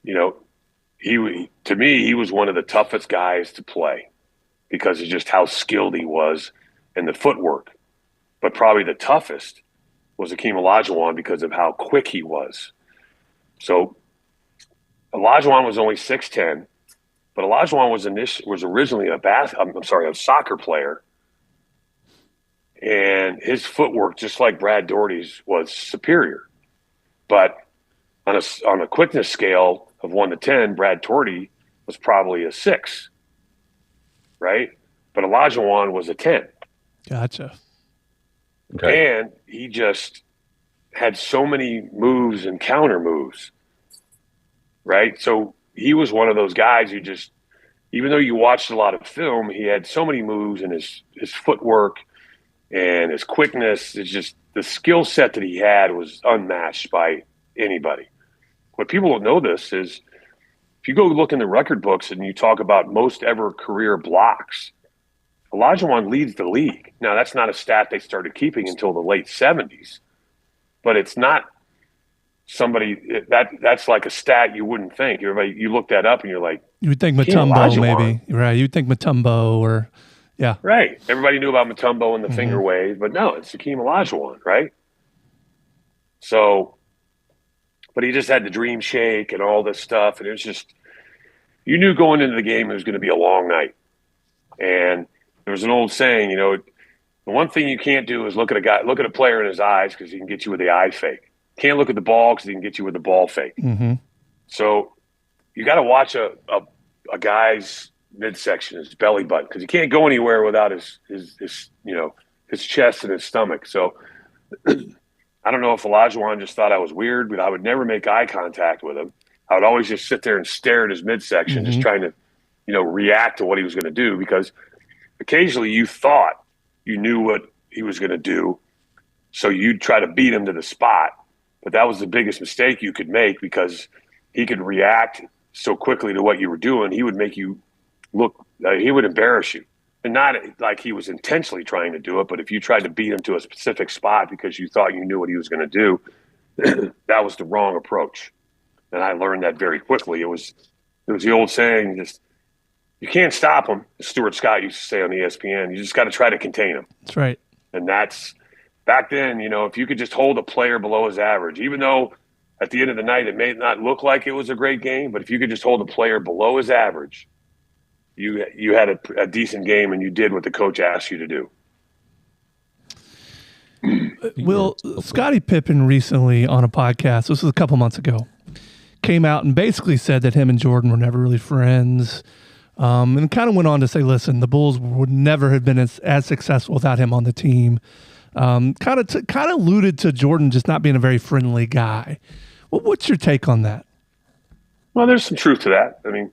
To me, he was one of the toughest guys to play because of just how skilled he was and the footwork. But probably the toughest was Hakeem Olajuwon because of how quick he was. So Olajuwon was only 6'10", but Olajuwon was originally a soccer player. And his footwork, just like Brad Daugherty's, was superior. But on a quickness scale of 1 to 10, Brad Daugherty was probably a 6, right? But Olajuwon was a 10. Gotcha. Okay. And he just had so many moves and counter moves, right? So he was one of those guys who just, even though you watched a lot of film, he had so many moves, and his footwork and his quickness is just the skill set that he had was unmatched by anybody. What people don't know this is if you go look in the record books and you talk about most ever career blocks, Olajuwon leads the league. Now, that's not a stat they started keeping until the late 70s, but it's not somebody that's like a stat you wouldn't think. You look that up and you're like, you would think Mutombo maybe, right? You'd think Mutombo or. Yeah. Right. Everybody knew about Mutombo and the finger wave, but no, it's Hakeem Olajuwon, right? So, but he just had the dream shake and all this stuff, and it was just, you knew going into the game it was going to be a long night. And there was an old saying, the one thing you can't do is look at a player in his eyes because he can get you with the eye fake. Can't look at the ball because he can get you with the ball fake. Mm-hmm. So you got to watch a guy's midsection, his belly button, because he can't go anywhere without his chest and his stomach. So I don't know if Olajuwon just thought I was weird, but I would never make eye contact with him. I would always just sit there and stare at his midsection, just trying to, react to what he was going to do, because occasionally you thought you knew what he was going to do, so you'd try to beat him to the spot. But that was the biggest mistake you could make, because he could react so quickly to what you were doing. He would make you look, he would embarrass you. And not like he was intentionally trying to do it, but if you tried to beat him to a specific spot because you thought you knew what he was going to do, that was the wrong approach. And I learned that very quickly. It was the old saying, just, you can't stop him, as Stuart Scott used to say on ESPN. You just got to try to contain him. That's right. And that's, back then, if you could just hold a player below his average, even though at the end of the night it may not look like it was a great game, but if you could just hold a player below his average, you had a decent game, and you did what the coach asked you to do. Will, Scottie Pippen recently on a podcast, this was a couple months ago, came out and basically said that him and Jordan were never really friends, and kind of went on to say, listen, the Bulls would never have been as successful without him on the team. Kind of alluded to Jordan just not being a very friendly guy. Well, what's your take on that? Well, there's some truth to that. I mean,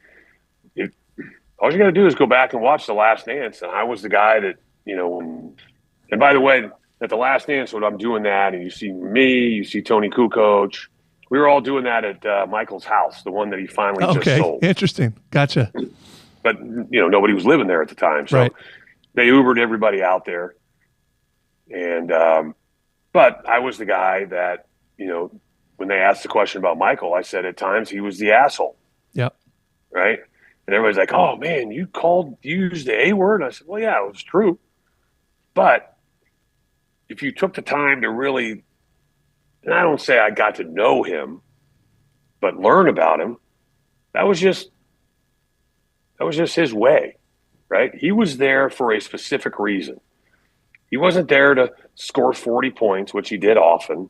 all you got to do is go back and watch The Last Dance. And I was the guy that, and by the way, at The Last Dance, when I'm doing that, and you see me, you see Tony Kukoc, we were all doing that at Michael's house, the one that he finally just sold. Interesting. Gotcha. But, nobody was living there at the time. So they Ubered everybody out there. And, but I was the guy that, when they asked the question about Michael, I said at times he was the asshole. Yep. Right. And everybody's like, oh, man, you used the A word? And I said, well, yeah, it was true. But if you took the time to really, and I don't say I got to know him, but learn about him, that was just his way, right? He was there for a specific reason. He wasn't there to score 40 points, which he did often.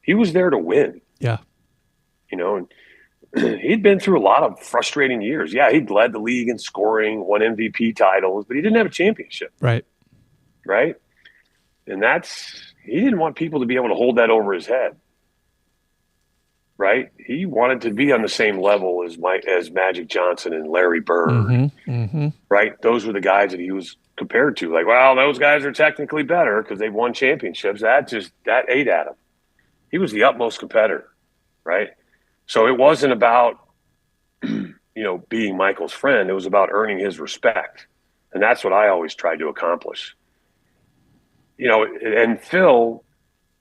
He was there to win. Yeah. And he'd been through a lot of frustrating years. Yeah, he'd led the league in scoring, won MVP titles, but he didn't have a championship. Right. Right? And he didn't want people to be able to hold that over his head. Right? He wanted to be on the same level as Magic Johnson and Larry Bird. Mm-hmm. Mm-hmm. Right? Those were the guys that he was compared to. Like, well, those guys are technically better because they've won championships. That ate at him. He was the utmost competitor. Right? So it wasn't about, being Michael's friend. It was about earning his respect. And that's what I always tried to accomplish. And Phil,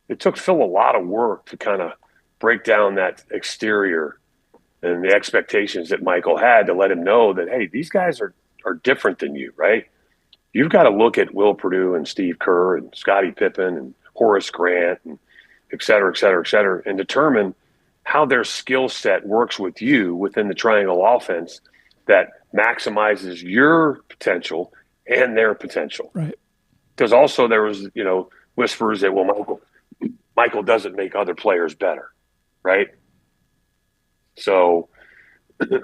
it took Phil a lot of work to kind of break down that exterior and the expectations that Michael had to let him know that, hey, these guys are different than you, right? You've got to look at Will Perdue and Steve Kerr and Scottie Pippen and Horace Grant and et cetera, and determine how their skill set works with you within the triangle offense that maximizes your potential and their potential. Right. Because also there was, whispers that, well, Michael doesn't make other players better, right? So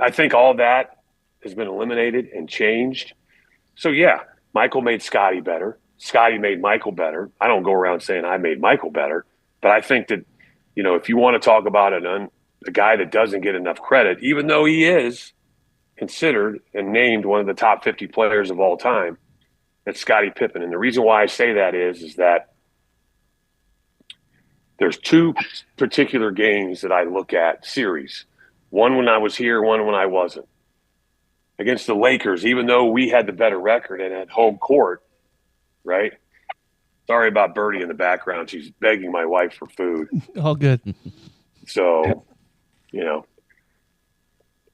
I think all that has been eliminated and changed. So, yeah, Michael made Scottie better. Scottie made Michael better. I don't go around saying I made Michael better, but I think that, if you want to talk about a guy that doesn't get enough credit, even though he is considered and named one of the top 50 players of all time, that's Scottie Pippen. And the reason why I say that is that there's two particular games that I look at, series. One when I was here, one when I wasn't. Against the Lakers, even though we had the better record and at home court, right? Sorry about Birdie in the background. She's begging my wife for food. All good. So,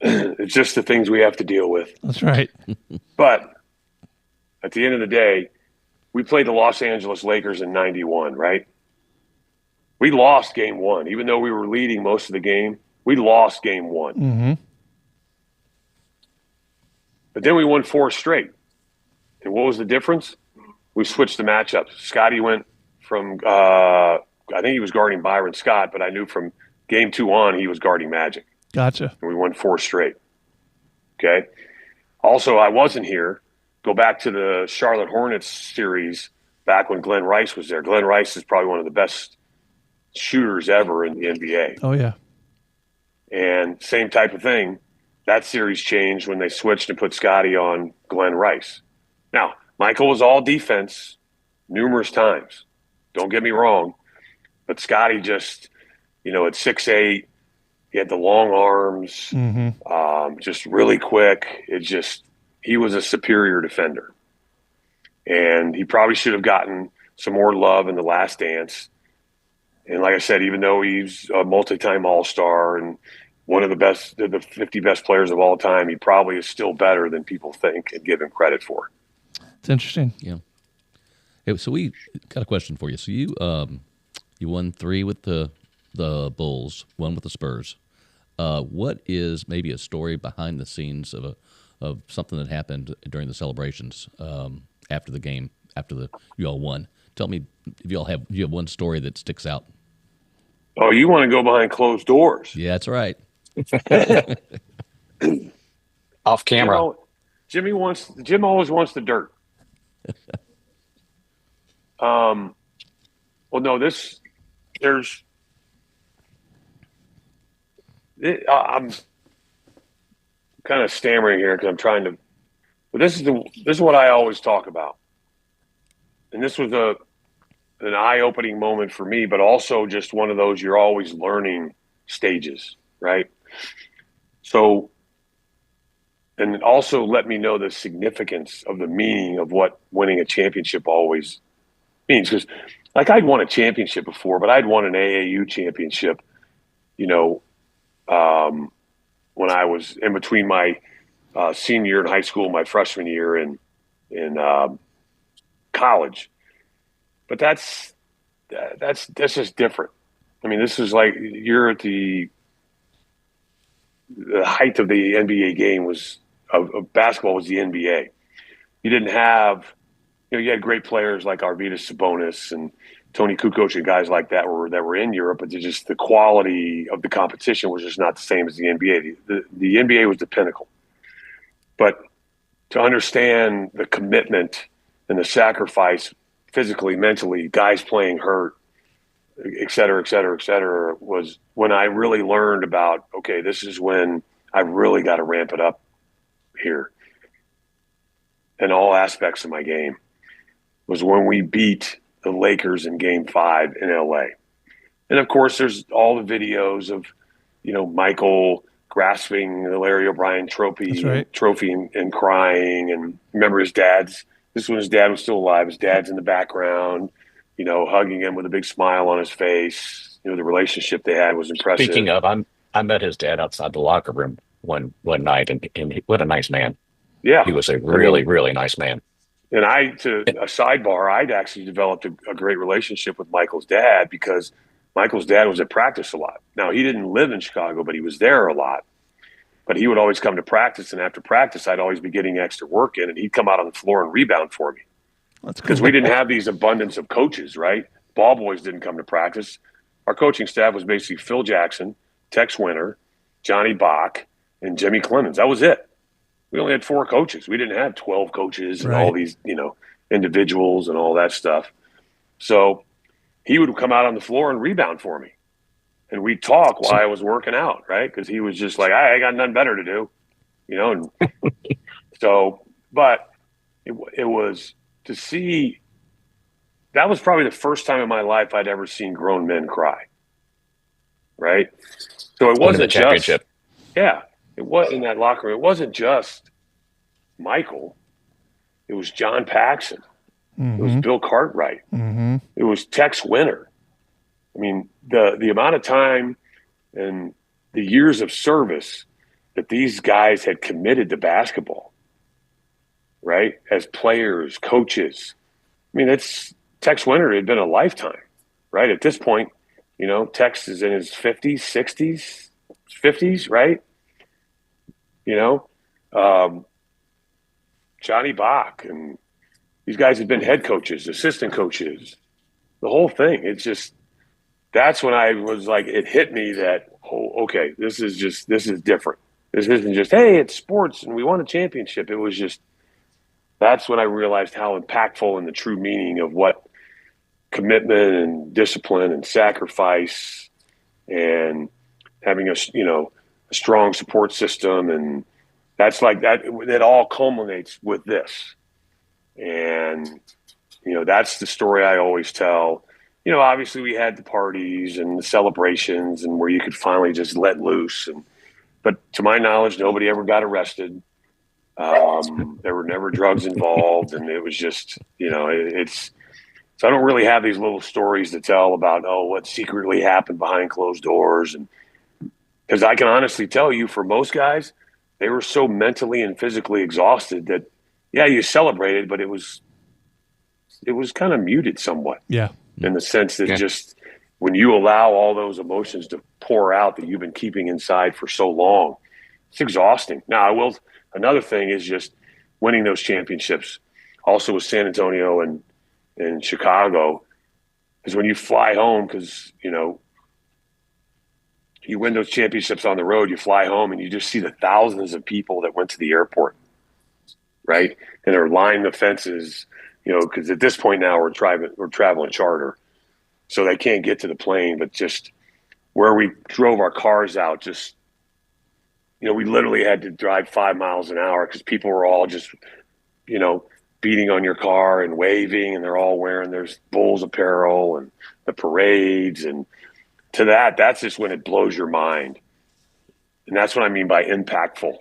it's just the things we have to deal with. That's right. But at the end of the day, we played the Los Angeles Lakers in 91, right? We lost game one. Even though we were leading most of the game, we lost game one. Mm-hmm. But then we won 4 straight. And what was the difference? We switched the matchups. Scottie went from I think he was guarding Byron Scott, but I knew from game 2 on he was guarding Magic. Gotcha. And we won 4 straight. Okay? Also, I wasn't here. Go back to the Charlotte Hornets series back when Glenn Rice was there. Glenn Rice is probably one of the best shooters ever in the NBA. Oh, yeah. And same type of thing. That series changed when they switched and put Scottie on Glenn Rice. Now, Michael was all defense numerous times. Don't get me wrong. But Scottie just, at 6'8", he had the long arms, just really quick. He was a superior defender. And he probably should have gotten some more love in The Last Dance. And like I said, even though he's a multi-time All-Star and one of the 50 best players of all time, he probably is still better than people think and give him credit for. It's interesting. Yeah. Hey, so we got a question for you. So you won 3 with the Bulls, 1 with the Spurs. What is maybe a story behind the scenes of something that happened during the celebrations after the game, after you all won? Tell me if you have one story that sticks out. Oh, you want to go behind closed doors? Yeah, that's right. Off camera. Jim always wants the dirt. Well, no, I'm kind of stammering here because I'm trying to, but this is what I always talk about. And this was an eye-opening moment for me, but also just one of those you're always learning stages, right? So, and it also let me know the significance of the meaning of what winning a championship always means. Because, I'd won a championship before, but I'd won an AAU championship, when I was in between my senior year in high school, my freshman year in college. But that's just different. I mean, this is like you're at the height of the NBA game of basketball was the NBA. You didn't have, you had great players like Arvydas Sabonis and Tony Kukoc and guys like that were in Europe, but just the quality of the competition was just not the same as the NBA. The NBA was the pinnacle. But to understand the commitment and the sacrifice physically, mentally, guys playing hurt, et cetera, was when I really learned about, okay, this is when I really got to ramp it up here in all aspects of my game, was when we beat the Lakers in Game 5 in LA. And of course, there's all the videos of, Michael grasping the Larry O'Brien trophy and crying. And remember this is when his dad was still alive. His dad's in the background, hugging him with a big smile on his face. The relationship they had was impressive. Speaking of, I met his dad outside the locker room one night, and what a nice man. Yeah. He was a really, really nice man. And a sidebar, I'd actually developed a great relationship with Michael's dad because Michael's dad was at practice a lot. Now, he didn't live in Chicago, but he was there a lot. But he would always come to practice, and after practice, I'd always be getting extra work in, and he'd come out on the floor and rebound for me. That's because we didn't have these abundance of coaches, right? Ball boys didn't come to practice. Our coaching staff was basically Phil Jackson, Tex Winter, Johnny Bach, and Jimmy Clemens. That was it. We only had 4 coaches. We didn't have 12 coaches and all these, individuals and all that stuff. So he would come out on the floor and rebound for me. And we'd talk while I was working out, right? Because he was just like, I got nothing better to do, And so, but it was to see, that was probably the first time in my life I'd ever seen grown men cry, right? So it wasn't just championship. Yeah. It was in that locker room. It wasn't just Michael. It was John Paxson. Mm-hmm. It was Bill Cartwright. Mm-hmm. It was Tex Winter. I mean, the amount of time and the years of service that these guys had committed to basketball, right? As players, coaches. I mean, Tex Winter had been a lifetime, right? At this point, Tex is in his 50s, 60s, 50s, right? Johnny Bach and these guys have been head coaches, assistant coaches, the whole thing. It's just, that's when I was like, it hit me that, okay, this is different. This isn't just, hey, it's sports and we won a championship. It was just, that's when I realized how impactful and the true meaning of what commitment and discipline and sacrifice and having a strong support system, and that's like that. It all culminates with this, and that's the story I always tell. Obviously we had the parties and the celebrations, and where you could finally just let loose. But to my knowledge, nobody ever got arrested. There were never drugs involved, and it was just it's. So I don't really have these little stories to tell about what secretly happened behind closed doors, and because I can honestly tell you, for most guys, they were so mentally and physically exhausted that, yeah, you celebrated, but it was kind of muted somewhat. Yeah. In the sense that just when you allow all those emotions to pour out that you've been keeping inside for so long, it's exhausting. Now, another thing is just winning those championships. Also with San Antonio and Chicago, is when you fly home, because, you win those championships on the road, you fly home and you just see the thousands of people that went to the airport, right? And they're lining the fences, because at this point now we're traveling charter, so they can't get to the plane. But just where we drove our cars out, just, we literally had to drive 5 miles an hour because people were all just, beating on your car and waving, and they're all wearing their Bulls apparel and the parades. And to that's just when it blows your mind. And that's what I mean by impactful,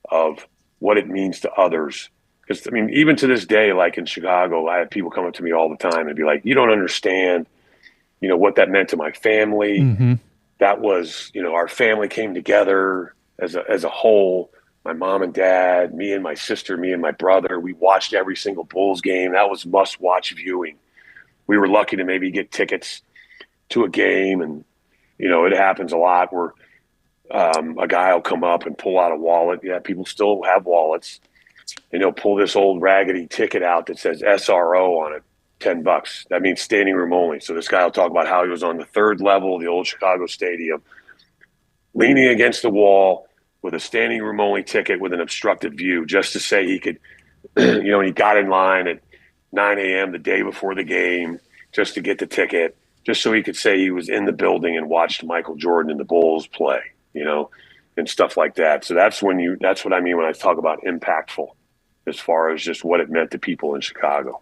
of what it means to others. Because, even to this day, like in Chicago, I have people come up to me all the time and be like, you don't understand, what that meant to my family. Mm-hmm. That was, our family came together. as a whole. My mom and dad, me and my sister, me and my brother, we watched every single Bulls game. That was must-watch viewing. We were lucky to maybe get tickets to a game, and it happens a lot where a guy will come up and pull out a wallet. Yeah, people still have wallets, and he'll pull this old raggedy ticket out that says SRO on it, $10. That means standing room only. So this guy will talk about how he was on the third level of the old Chicago Stadium, leaning against the wall with a standing room only ticket with an obstructed view, just to say he could, and he got in line at 9 a.m. the day before the game just to get the ticket, just so he could say he was in the building and watched Michael Jordan and the Bulls play, and stuff like that. So that's what I mean when I talk about impactful, as far as just what it meant to people in Chicago.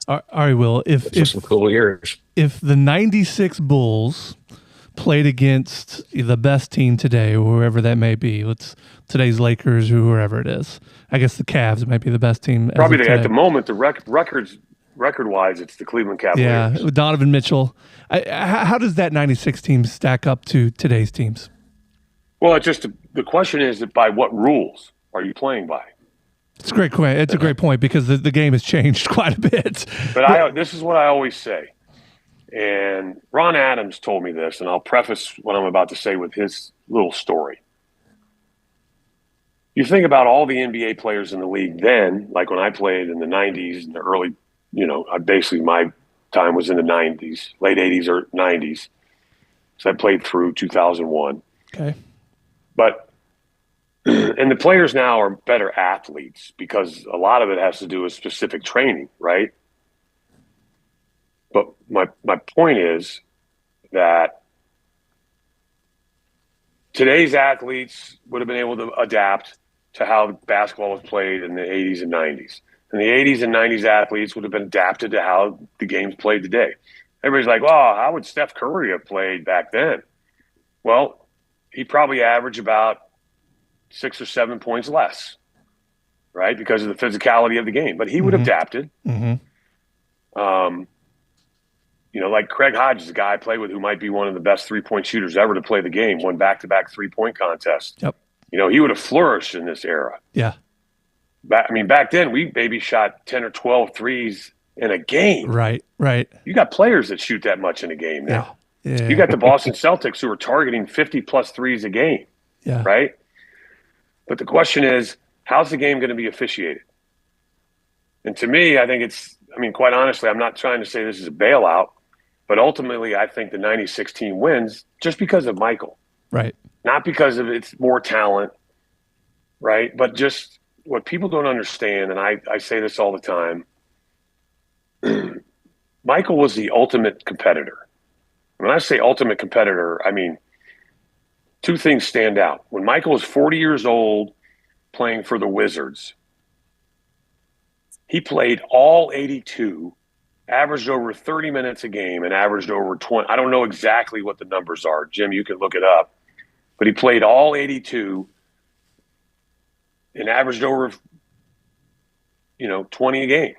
All right, Will, if some cool years. If the 96 Bulls played against the best team today, whoever that may be, today's Lakers, whoever it is, I guess the Cavs might be the best team. Probably at the moment, the record-wise, it's the Cleveland Cavaliers. Yeah, Donovan Mitchell. How does that 96 team stack up to today's teams? Well, the question is by what rules are you playing by? It's a great point. It's a great point because the game has changed quite a bit. But this is what I always say, and Ron Adams told me this, and I'll preface what I'm about to say with his little story. You think about all the NBA players in the league then, like when I played in the 90s and the early, basically my time was in the 90s, late 80s or 90s. So I played through 2001. Okay. But and the players now are better athletes because a lot of it has to do with specific training, right? But my point is that today's athletes would have been able to adapt to how basketball was played in the 80s and 90s. And the 80s and 90s athletes would have been adapted to how the game's played today. Everybody's like, well, how would Steph Curry have played back then? Well, he probably averaged about 6 or 7 points less, right, because of the physicality of the game. But he would have adapted. Mm-hmm. Like Craig Hodges, a guy I played with who might be one of the best three-point shooters ever to play the game, won back-to-back three-point contests. Yep. He would have flourished in this era. Yeah. Back then, we maybe shot 10 or 12 threes in a game. Right. You got players that shoot that much in a game now. Yeah. You got the Boston Celtics who are targeting 50-plus threes a game. Yeah. Right? But the question is, how's the game going to be officiated? And to me, I think quite honestly, I'm not trying to say this is a bailout, but ultimately I think the 96 team wins just because of Michael. Right. Not because of its more talent, right? But just what people don't understand, and I say this all the time, Michael was the ultimate competitor. When I say ultimate competitor, I mean two things stand out. When Michael was 40 years old playing for the Wizards, he played all 82, averaged over 30 minutes a game, and averaged over 20. I don't know exactly what the numbers are. Jim, you can look it up. But he played all 82 and averaged over, 20 a game.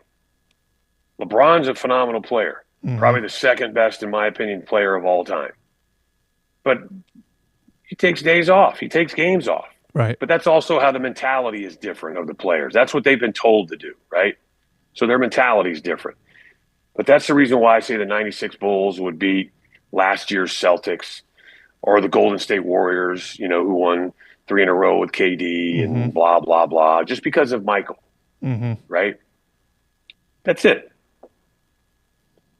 LeBron's a phenomenal player, probably the second best, in my opinion, player of all time. But he takes days off. He takes games off. Right. But that's also how the mentality is different of the players. That's what they've been told to do, right? So their mentality is different. But that's the reason why I say the 96 Bulls would beat last year's Celtics or the Golden State Warriors, who won 3 in a row with KD and blah, blah, blah, just because of Michael, right? That's it.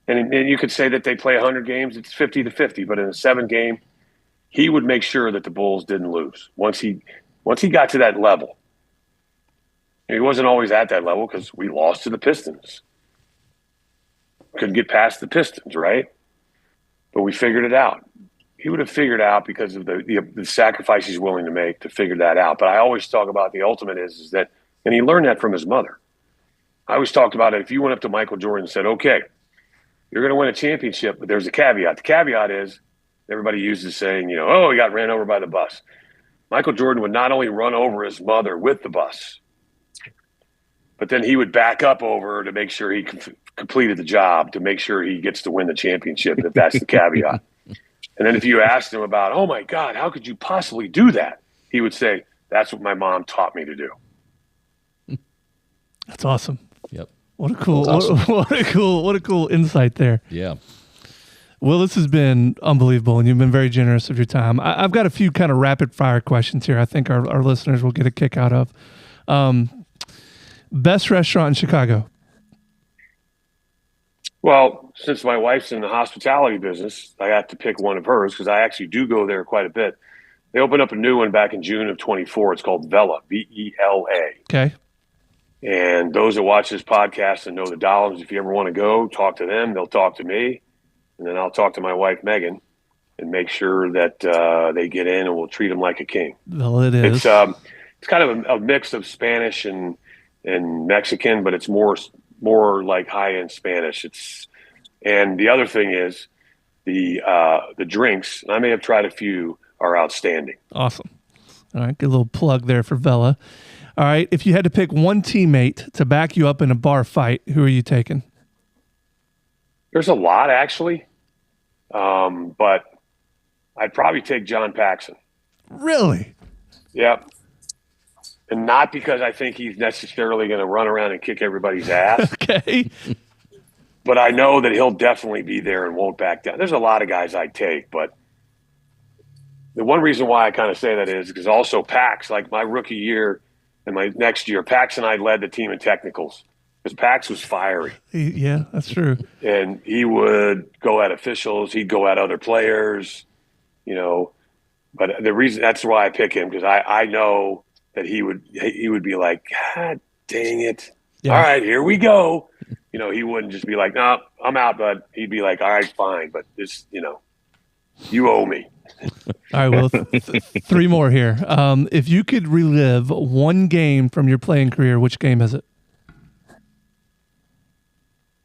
And you could say that they play 100 games, it's 50-50, but in a 7-game, he would make sure that the Bulls didn't lose. Once he got to that level, he wasn't always at that level because we lost to the Pistons. Couldn't get past the Pistons, right? But we figured it out. He would have figured out because of the sacrifice he's willing to make to figure that out. But I always talk about the ultimate is that, and he learned that from his mother. I always talked about it. If you went up to Michael Jordan and said, okay, you're going to win a championship, but there's a caveat. The caveat is everybody uses saying, he got ran over by the bus. Michael Jordan would not only run over his mother with the bus, but then he would back up over her to make sure he completed the job, to make sure he gets to win the championship, if that's the caveat. And then if you asked him about, oh my God, how could you possibly do that? He would say, that's what my mom taught me to do. That's awesome. Yep. What a cool, Awesome. what a cool insight there. Yeah. Well, this has been unbelievable, and you've been very generous of your time. I've got a few kind of rapid fire questions here I think our listeners will get a kick out of. Best restaurant in Chicago? Well, since my wife's in the hospitality business, I have to pick one of hers because I actually do go there quite a bit. They opened up a new one back in June of 24. It's called Vela, Vela. Okay. And those that watch this podcast and know the Dahlems, if you ever want to go, talk to them. They'll talk to me. And then I'll talk to my wife, Megan, and make sure that they get in, and we'll treat them like a king. Well, it is. It's kind of a mix of Spanish and Mexican, but it's more like high-end Spanish. And the other thing is the drinks, and I may have tried a few, are outstanding. Awesome. All right, good little plug there for Vela. All right, if you had to pick one teammate to back you up in a bar fight, who are you taking? There's a lot, actually, but I'd probably take John Paxson. Really? Yep. And not because I think he's necessarily going to run around and kick everybody's ass. Okay. But I know that he'll definitely be there and won't back down. There's a lot of guys I'd take, but the one reason why I kind of say that is because also Pax, like my rookie year and my next year, Pax and I led the team in technicals because Pax was fiery. Yeah, that's true. And he would go at officials. He'd go at other players, But the reason that's why I pick him because I know that he would be like, God dang it. Yeah. All right, here we go. He wouldn't just be like, no, I'm out, bud. He'd be like, all right, fine. But this, you owe me. All right, well, three more here. If you could relive one game from your playing career, which game is it?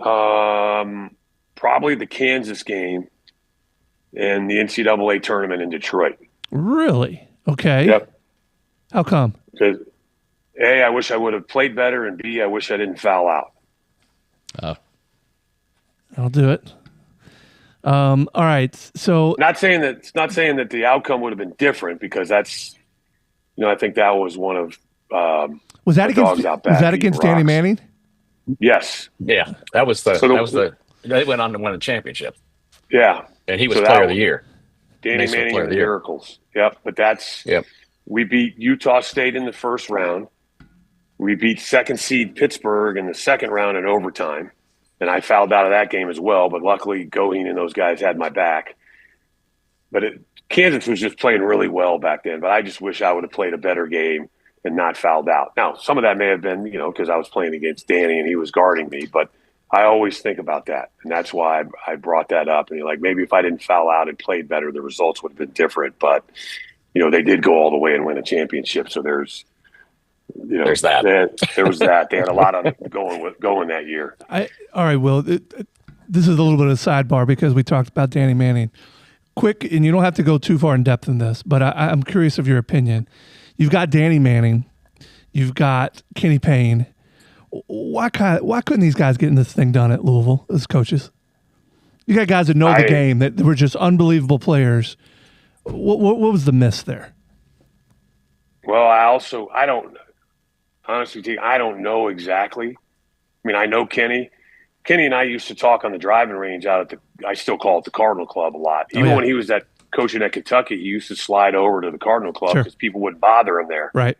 Probably the Kansas game and the NCAA tournament in Detroit. Really? Okay. Yep. How come? Because A, I wish I would have played better, and B, I wish I didn't foul out. Oh. I'll do it. All right. So not saying that the outcome would have been different because that's, I think that was one of was that against Danny Manning? Yes. Yeah, they went on to win a championship. Yeah, and he was player of the year. Danny Manning and the Miracles. Yep, but we beat Utah State in the first round. We beat second seed Pittsburgh in the second round in overtime. And I fouled out of that game as well, but luckily Goheen and those guys had my back. But Kansas was just playing really well back then, but I just wish I would have played a better game and not fouled out. Now, some of that may have been, because I was playing against Danny and he was guarding me, but I always think about that. And that's why I brought that up. And maybe if I didn't foul out and played better, the results would have been different. But, they did go all the way and win a championship. So there's that. There was that. They had a lot of going that year. All right, Will. This is a little bit of a sidebar because we talked about Danny Manning. Quick, and you don't have to go too far in depth in this, but I'm curious of your opinion. You've got Danny Manning. You've got Kenny Payne. Why couldn't these guys get this thing done at Louisville as coaches? You got guys that know the game that were just unbelievable players. What was the miss there? Well, I don't know exactly. I mean, I know Kenny. Kenny and I used to talk on the driving range out at I still call it the Cardinal Club a lot. Even when he was coaching at Kentucky, he used to slide over to the Cardinal Club because people wouldn't bother him there. Right.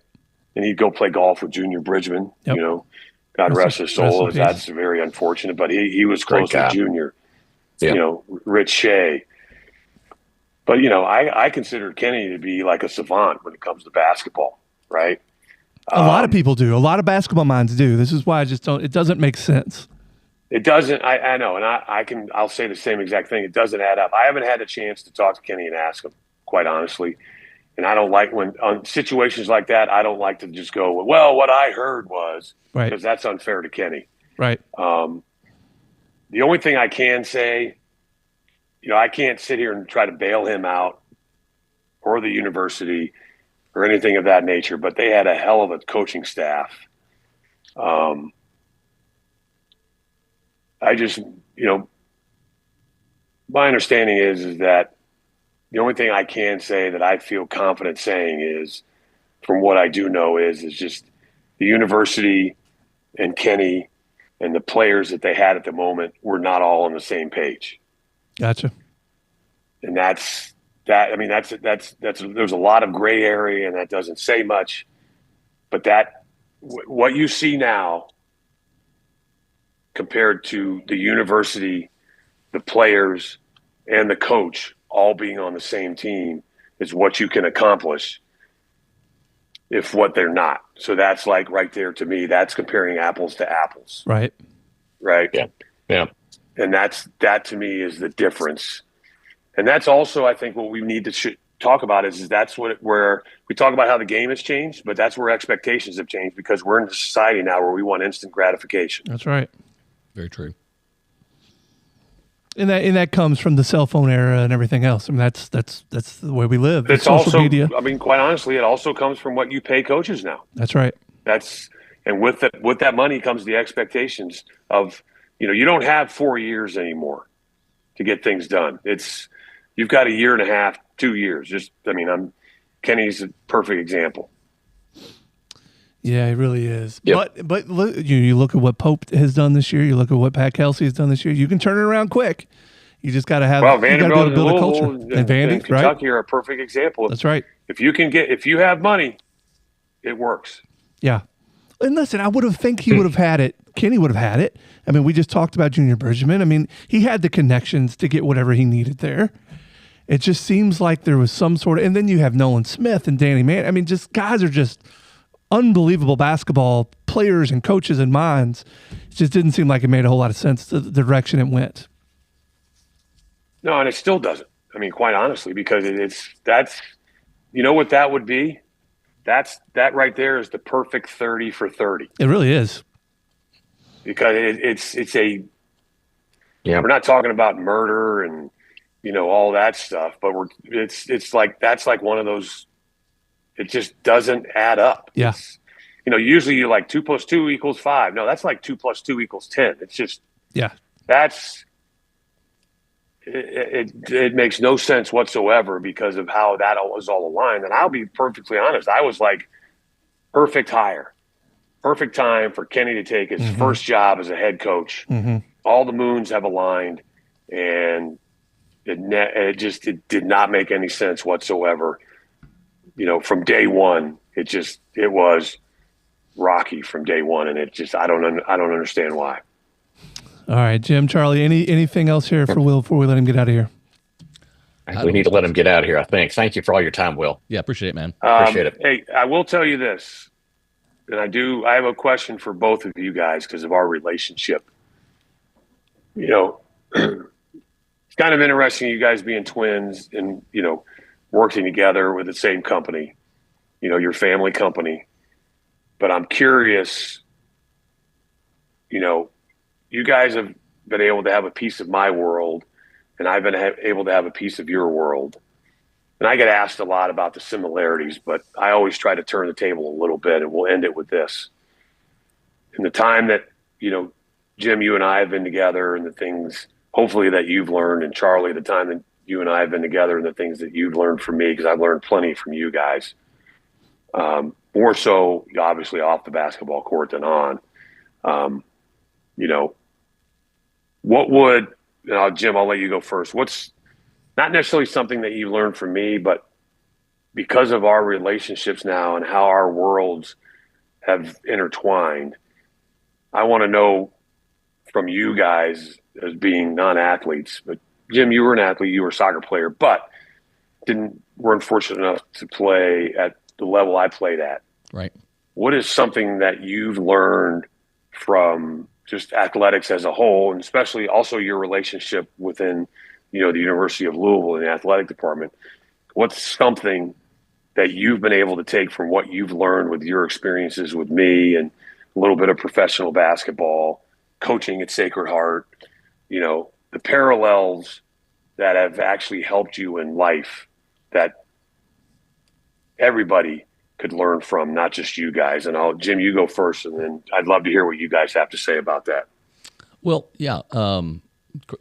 And he'd go play golf with Junior Bridgman, God rest his soul. That's very unfortunate, but he was close to Junior, Rich Shea. But, I consider Kenny to be like a savant when it comes to basketball, right? A lot of people do. A lot of basketball minds do. This is why it doesn't make sense. It doesn't. I know. And I'll say the same exact thing. It doesn't add up. I haven't had a chance to talk to Kenny and ask him, quite honestly. And I don't like when on situations like that, I don't like to just go, well, what I heard was, because that's unfair to Kenny. Right. The only thing I can say, I can't sit here and try to bail him out or the university or anything of that nature, but they had a hell of a coaching staff. I just, my understanding is that the only thing I can say that I feel confident saying is, from what I do know, is just the university and Kenny and the players that they had at the moment were not all on the same page. Gotcha. And that's there's a lot of gray area, and that doesn't say much. But what you see now compared to the university, the players, and the coach all being on the same team is what you can accomplish if what they're not. So that's like right there to me, that's comparing apples to apples. Right. Right. Yeah. Yeah. And that to me is the difference. And that's also, I think, what we need to talk about is that's where we talk about how the game has changed, but that's where expectations have changed, because we're in a society now where we want instant gratification. That's right. Very true. And that comes from the cell phone era and everything else. I mean, that's the way we live. It's social also media. I mean, quite honestly, it also comes from what you pay coaches now. That's right. And with that money comes the expectations of, you don't have 4 years anymore to get things done. You've got a year and a half, 2 years. Kenny's a perfect example. Yeah, it really is. Yep. But you look at what Pope has done this year. You look at what Pat Kelsey has done this year. You can turn it around quick. You just got to have. Vanderbilt to build a culture. and Vandy, Kentucky right? are a perfect example. That's right. If you have money, it works. Yeah. And listen, I would have think he would have had it. Kenny would have had it. I mean, we just talked about Junior Bridgman. I mean, he had the connections to get whatever he needed there. It just seems like there was some sort of, and then you have Nolan Smith and Danny Mann. I mean, just guys are just unbelievable basketball players and coaches and minds. It just didn't seem like it made a whole lot of sense, the direction it went. No, and it still doesn't. I mean, quite honestly, because that's what that would be? That right there is the perfect 30 for 30. It really is. Because we're not talking about murder and, all that stuff, but it's like, that's like one of those, it just doesn't add up. Yeah. Usually you're like 2 + 2 = 5. No, that's like 2 + 2 = 10. It's just, yeah, it makes no sense whatsoever because of how that was all aligned. And I'll be perfectly honest. I was like, perfect hire, perfect time for Kenny to take his first job as a head coach. Mm-hmm. All the moons have aligned, and it did not make any sense whatsoever. From day one, it was rocky from day one, and I don't understand why. All right, Jim, Charlie, anything else here for Will before we let him get out of here? We need to let him get out of here, I think. Thank you for all your time, Will. Yeah, appreciate it, man. Appreciate it. Hey, I will tell you this, and I have a question for both of you guys because of our relationship. It's kind of interesting, you guys being twins and, working together with the same company, your family company. But I'm curious, you guys have been able to have a piece of my world, and I've been able to have a piece of your world. And I get asked a lot about the similarities, but I always try to turn the table a little bit, and we'll end it with this. In the time that, Jim, you and I have been together, and the things hopefully that you've learned, and Charlie, the time that you and I have been together and the things that you've learned from me, because I've learned plenty from you guys, more so obviously off the basketball court than on. What would, Jim, I'll let you go first. What's not necessarily something that you learned from me, but because of our relationships now and how our worlds have intertwined, I want to know from you guys as being non-athletes, but Jim, you were an athlete, you were a soccer player, but weren't fortunate enough to play at the level I played at. Right. What is something that you've learned from just athletics as a whole, and especially also your relationship within, the University of Louisville in the athletic department? What's something that you've been able to take from what you've learned with your experiences with me and a little bit of professional basketball, coaching at Sacred Heart, the parallels that have actually helped you in life that everybody could learn from, not just you guys? And Jim, you go first, and then I'd love to hear what you guys have to say about that. Well, yeah.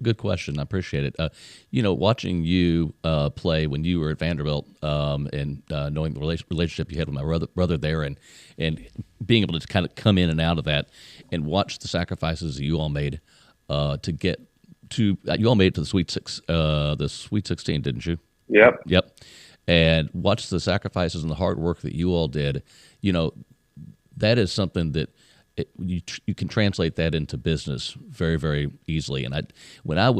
Good question. I appreciate it. Watching you play when you were at Vanderbilt, and knowing the relationship you had with my brother there, and being able to kind of come in and out of that, and watch the sacrifices that you all made to get to. You all made it to the Sweet 16, didn't you? Yep. And watch the sacrifices and the hard work that you all did. That is something that. You can translate that into business very, very easily. And when I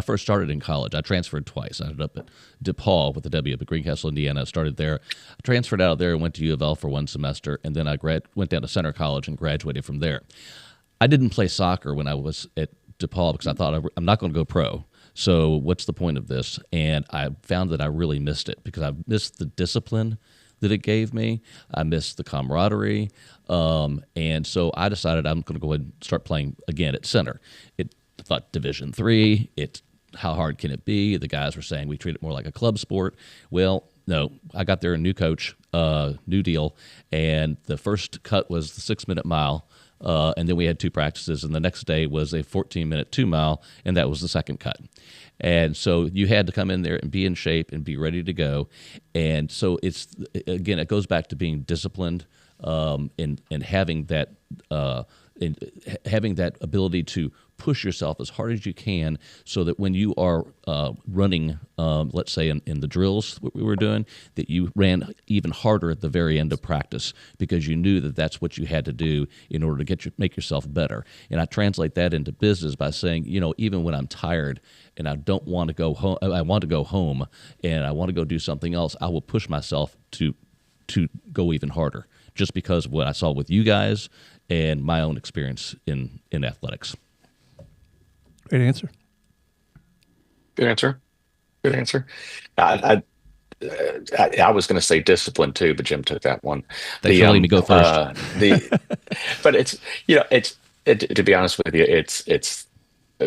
first started in college, I transferred twice. I ended up at DePaul with the W at Greencastle, Indiana. I started there. I transferred out of there and went to U of L for one semester, and then I went down to Center College and graduated from there. I didn't play soccer when I was at DePaul because I thought I'm not going to go pro. So what's the point of this? And I found that I really missed it because I missed the discipline that it gave me. I missed the camaraderie. And so I decided I'm going to go ahead and start playing again at center. I thought Division III, how hard can it be? The guys were saying we treat it more like a club sport. Well, no, I got there a new coach, new deal, and the first cut was the 6-minute mile. And then we had 2 practices, and the next day was a 14-minute 2-mile, and that was the second cut. And so you had to come in there and be in shape and be ready to go. And so it goes back to being disciplined, and having that ability to push yourself as hard as you can, so that when you are running, let's say in the drills what we were doing, that you ran even harder at the very end of practice because you knew that that's what you had to do in order to make yourself better. And I translate that into business by saying, even when I'm tired and I don't want to go home, I want to go home and I want to go do something else, I will push myself to go even harder, just because of what I saw with you guys and my own experience in athletics. Great answer. Good answer. I was going to say discipline too, but Jim took that one. Thanks for letting me go first. But it's to be honest with you, it's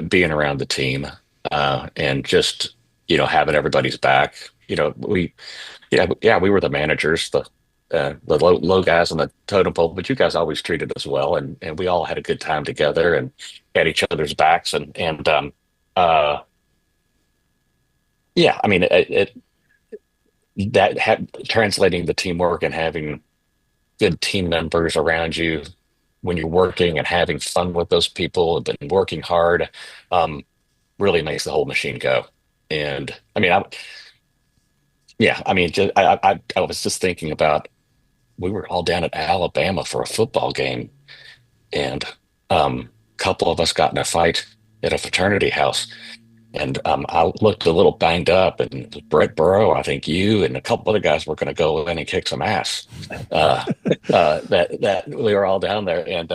being around the team, and just having everybody's back. We were the managers, the low guys on the totem pole, but you guys always treated us well, and we all had a good time together and had each other's backs, translating the teamwork and having good team members around you when you're working and having fun with those people and working hard, really makes the whole machine go. And I was just thinking about, we were all down at Alabama for a football game, and a couple of us got in a fight at a fraternity house, and I looked a little banged up, and Brett Burrow, I think you and a couple other guys were going to go in and kick some ass. That we were all down there, and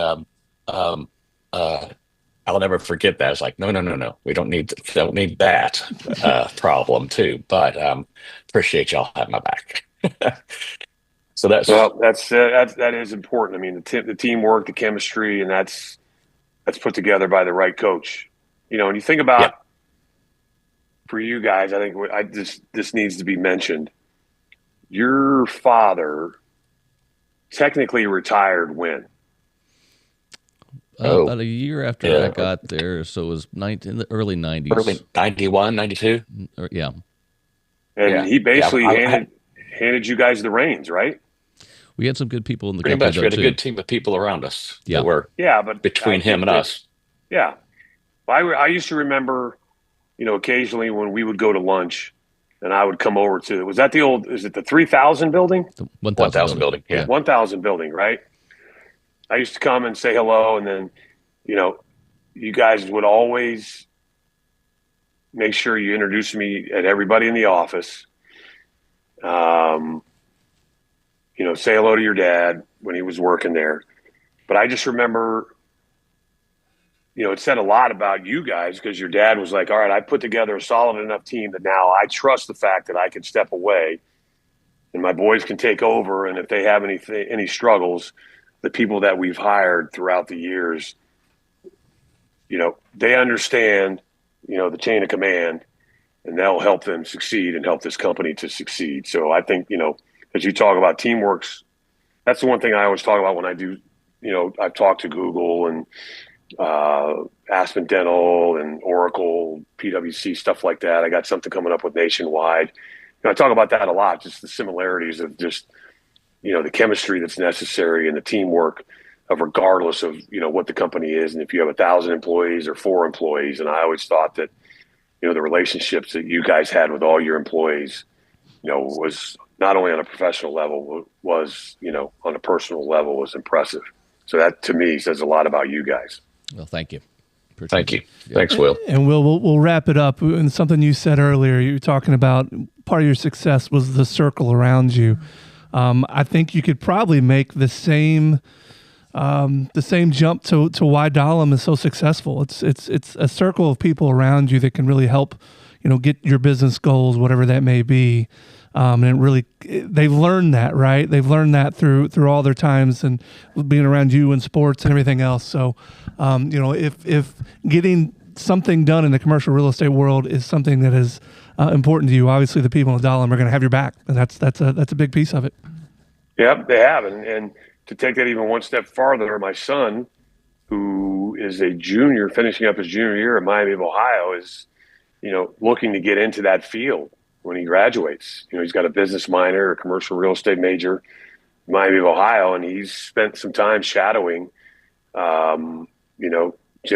I'll never forget that. It's like, no, we don't need that problem too. But appreciate y'all having my back. So that is important. I mean, the teamwork, the chemistry, and that's put together by the right coach. When you think about for you guys, I think this needs to be mentioned. Your father technically retired when? About a year after I got there, so it was in the early 90s. Early 91, 92? Yeah. And he basically handed you guys the reins, right? We had some good people in the company. Pretty much, we had a good team of people around us. Yeah. That were between him and us. Yeah. Well, I used to remember, occasionally when we would go to lunch, and I would come over to, was that is it the 3000 building? The 1000 building. Yeah. 1000 building, right? I used to come and say hello, and then, you guys would always make sure you introduced me at everybody in the office. Say hello to your dad when he was working there. But I just remember, it said a lot about you guys, because your dad was like, all right, I put together a solid enough team that now I trust the fact that I can step away and my boys can take over. And if they have any struggles, the people that we've hired throughout the years, they understand, the chain of command, and they'll help them succeed and help this company to succeed. So I think, as you talk about teamworks, that's the one thing I always talk about when I do, I've talked to Google and Aspen Dental and Oracle, PwC, stuff like that. I got something coming up with Nationwide. I talk about that a lot, just the similarities of just, the chemistry that's necessary and the teamwork of regardless of, what the company is. And if you have 1,000 employees or 4 employees, and I always thought that, the relationships that you guys had with all your employees, was not only on a professional level, was, on a personal level was impressive. So that to me says a lot about you guys. Well, thank you. Thank you. Thanks, Will. And we'll wrap it up. And something you said earlier, you were talking about part of your success was the circle around you. I think you could probably make the same jump to why Dahlem is so successful. It's a circle of people around you that can really help, get your business goals, whatever that may be. And they've learned that, right? They've learned that through all their times and being around you in sports and everything else. So, if getting something done in the commercial real estate world is something that is important to you, obviously the people in Dahlem are going to have your back, and that's a big piece of it. Yep, they have, and to take that even one step farther, my son, who is a junior, finishing up his junior year at Miami of Ohio, is, looking to get into that field when he graduates. He's got a business minor, a commercial real estate major, Miami of Ohio, and he's spent some time shadowing, Jim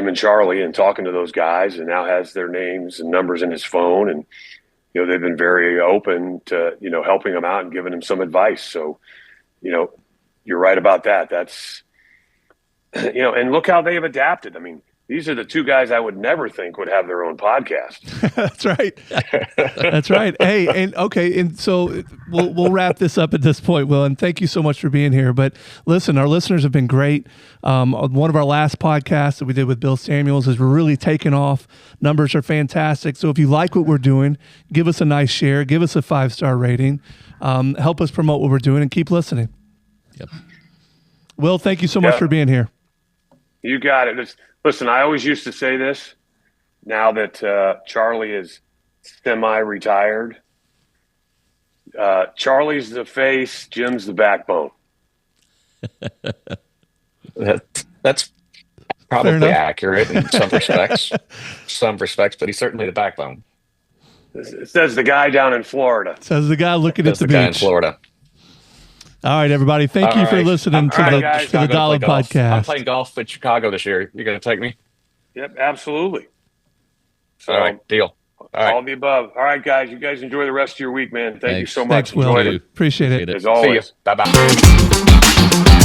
and Charlie and talking to those guys, and now has their names and numbers in his phone. And, they've been very open to, helping him out and giving him some advice. So, you're right about that. That's, and look how they've adapted. I mean, these are the 2 guys I would never think would have their own podcast. That's right. That's right. Hey, and so we'll wrap this up at this point, Will, and thank you so much for being here. But listen, our listeners have been great. One of our last podcasts that we did with Bill Samuels has really taken off. Numbers are fantastic. So if you like what we're doing, give us a nice share, give us a 5-star rating, help us promote what we're doing, and keep listening. Yep. Will, thank you so much for being here. You got it. Listen, I always used to say this. Now that Charlie is semi-retired, Charlie's the face, Jim's the backbone. That's probably accurate in some respects. But he's certainly the backbone. It says the guy down in Florida. Says the guy looking at the beach. Guy in Florida. All right, everybody. Thank you for listening to the Dahlem Podcast. I'm playing golf in Chicago this year. You going to take me? Yep, absolutely. So, all right, deal. All of the above. All right, guys. You guys enjoy the rest of your week, man. Thank you so much. Thanks, Will. Appreciate it. As always. See you. Bye-bye.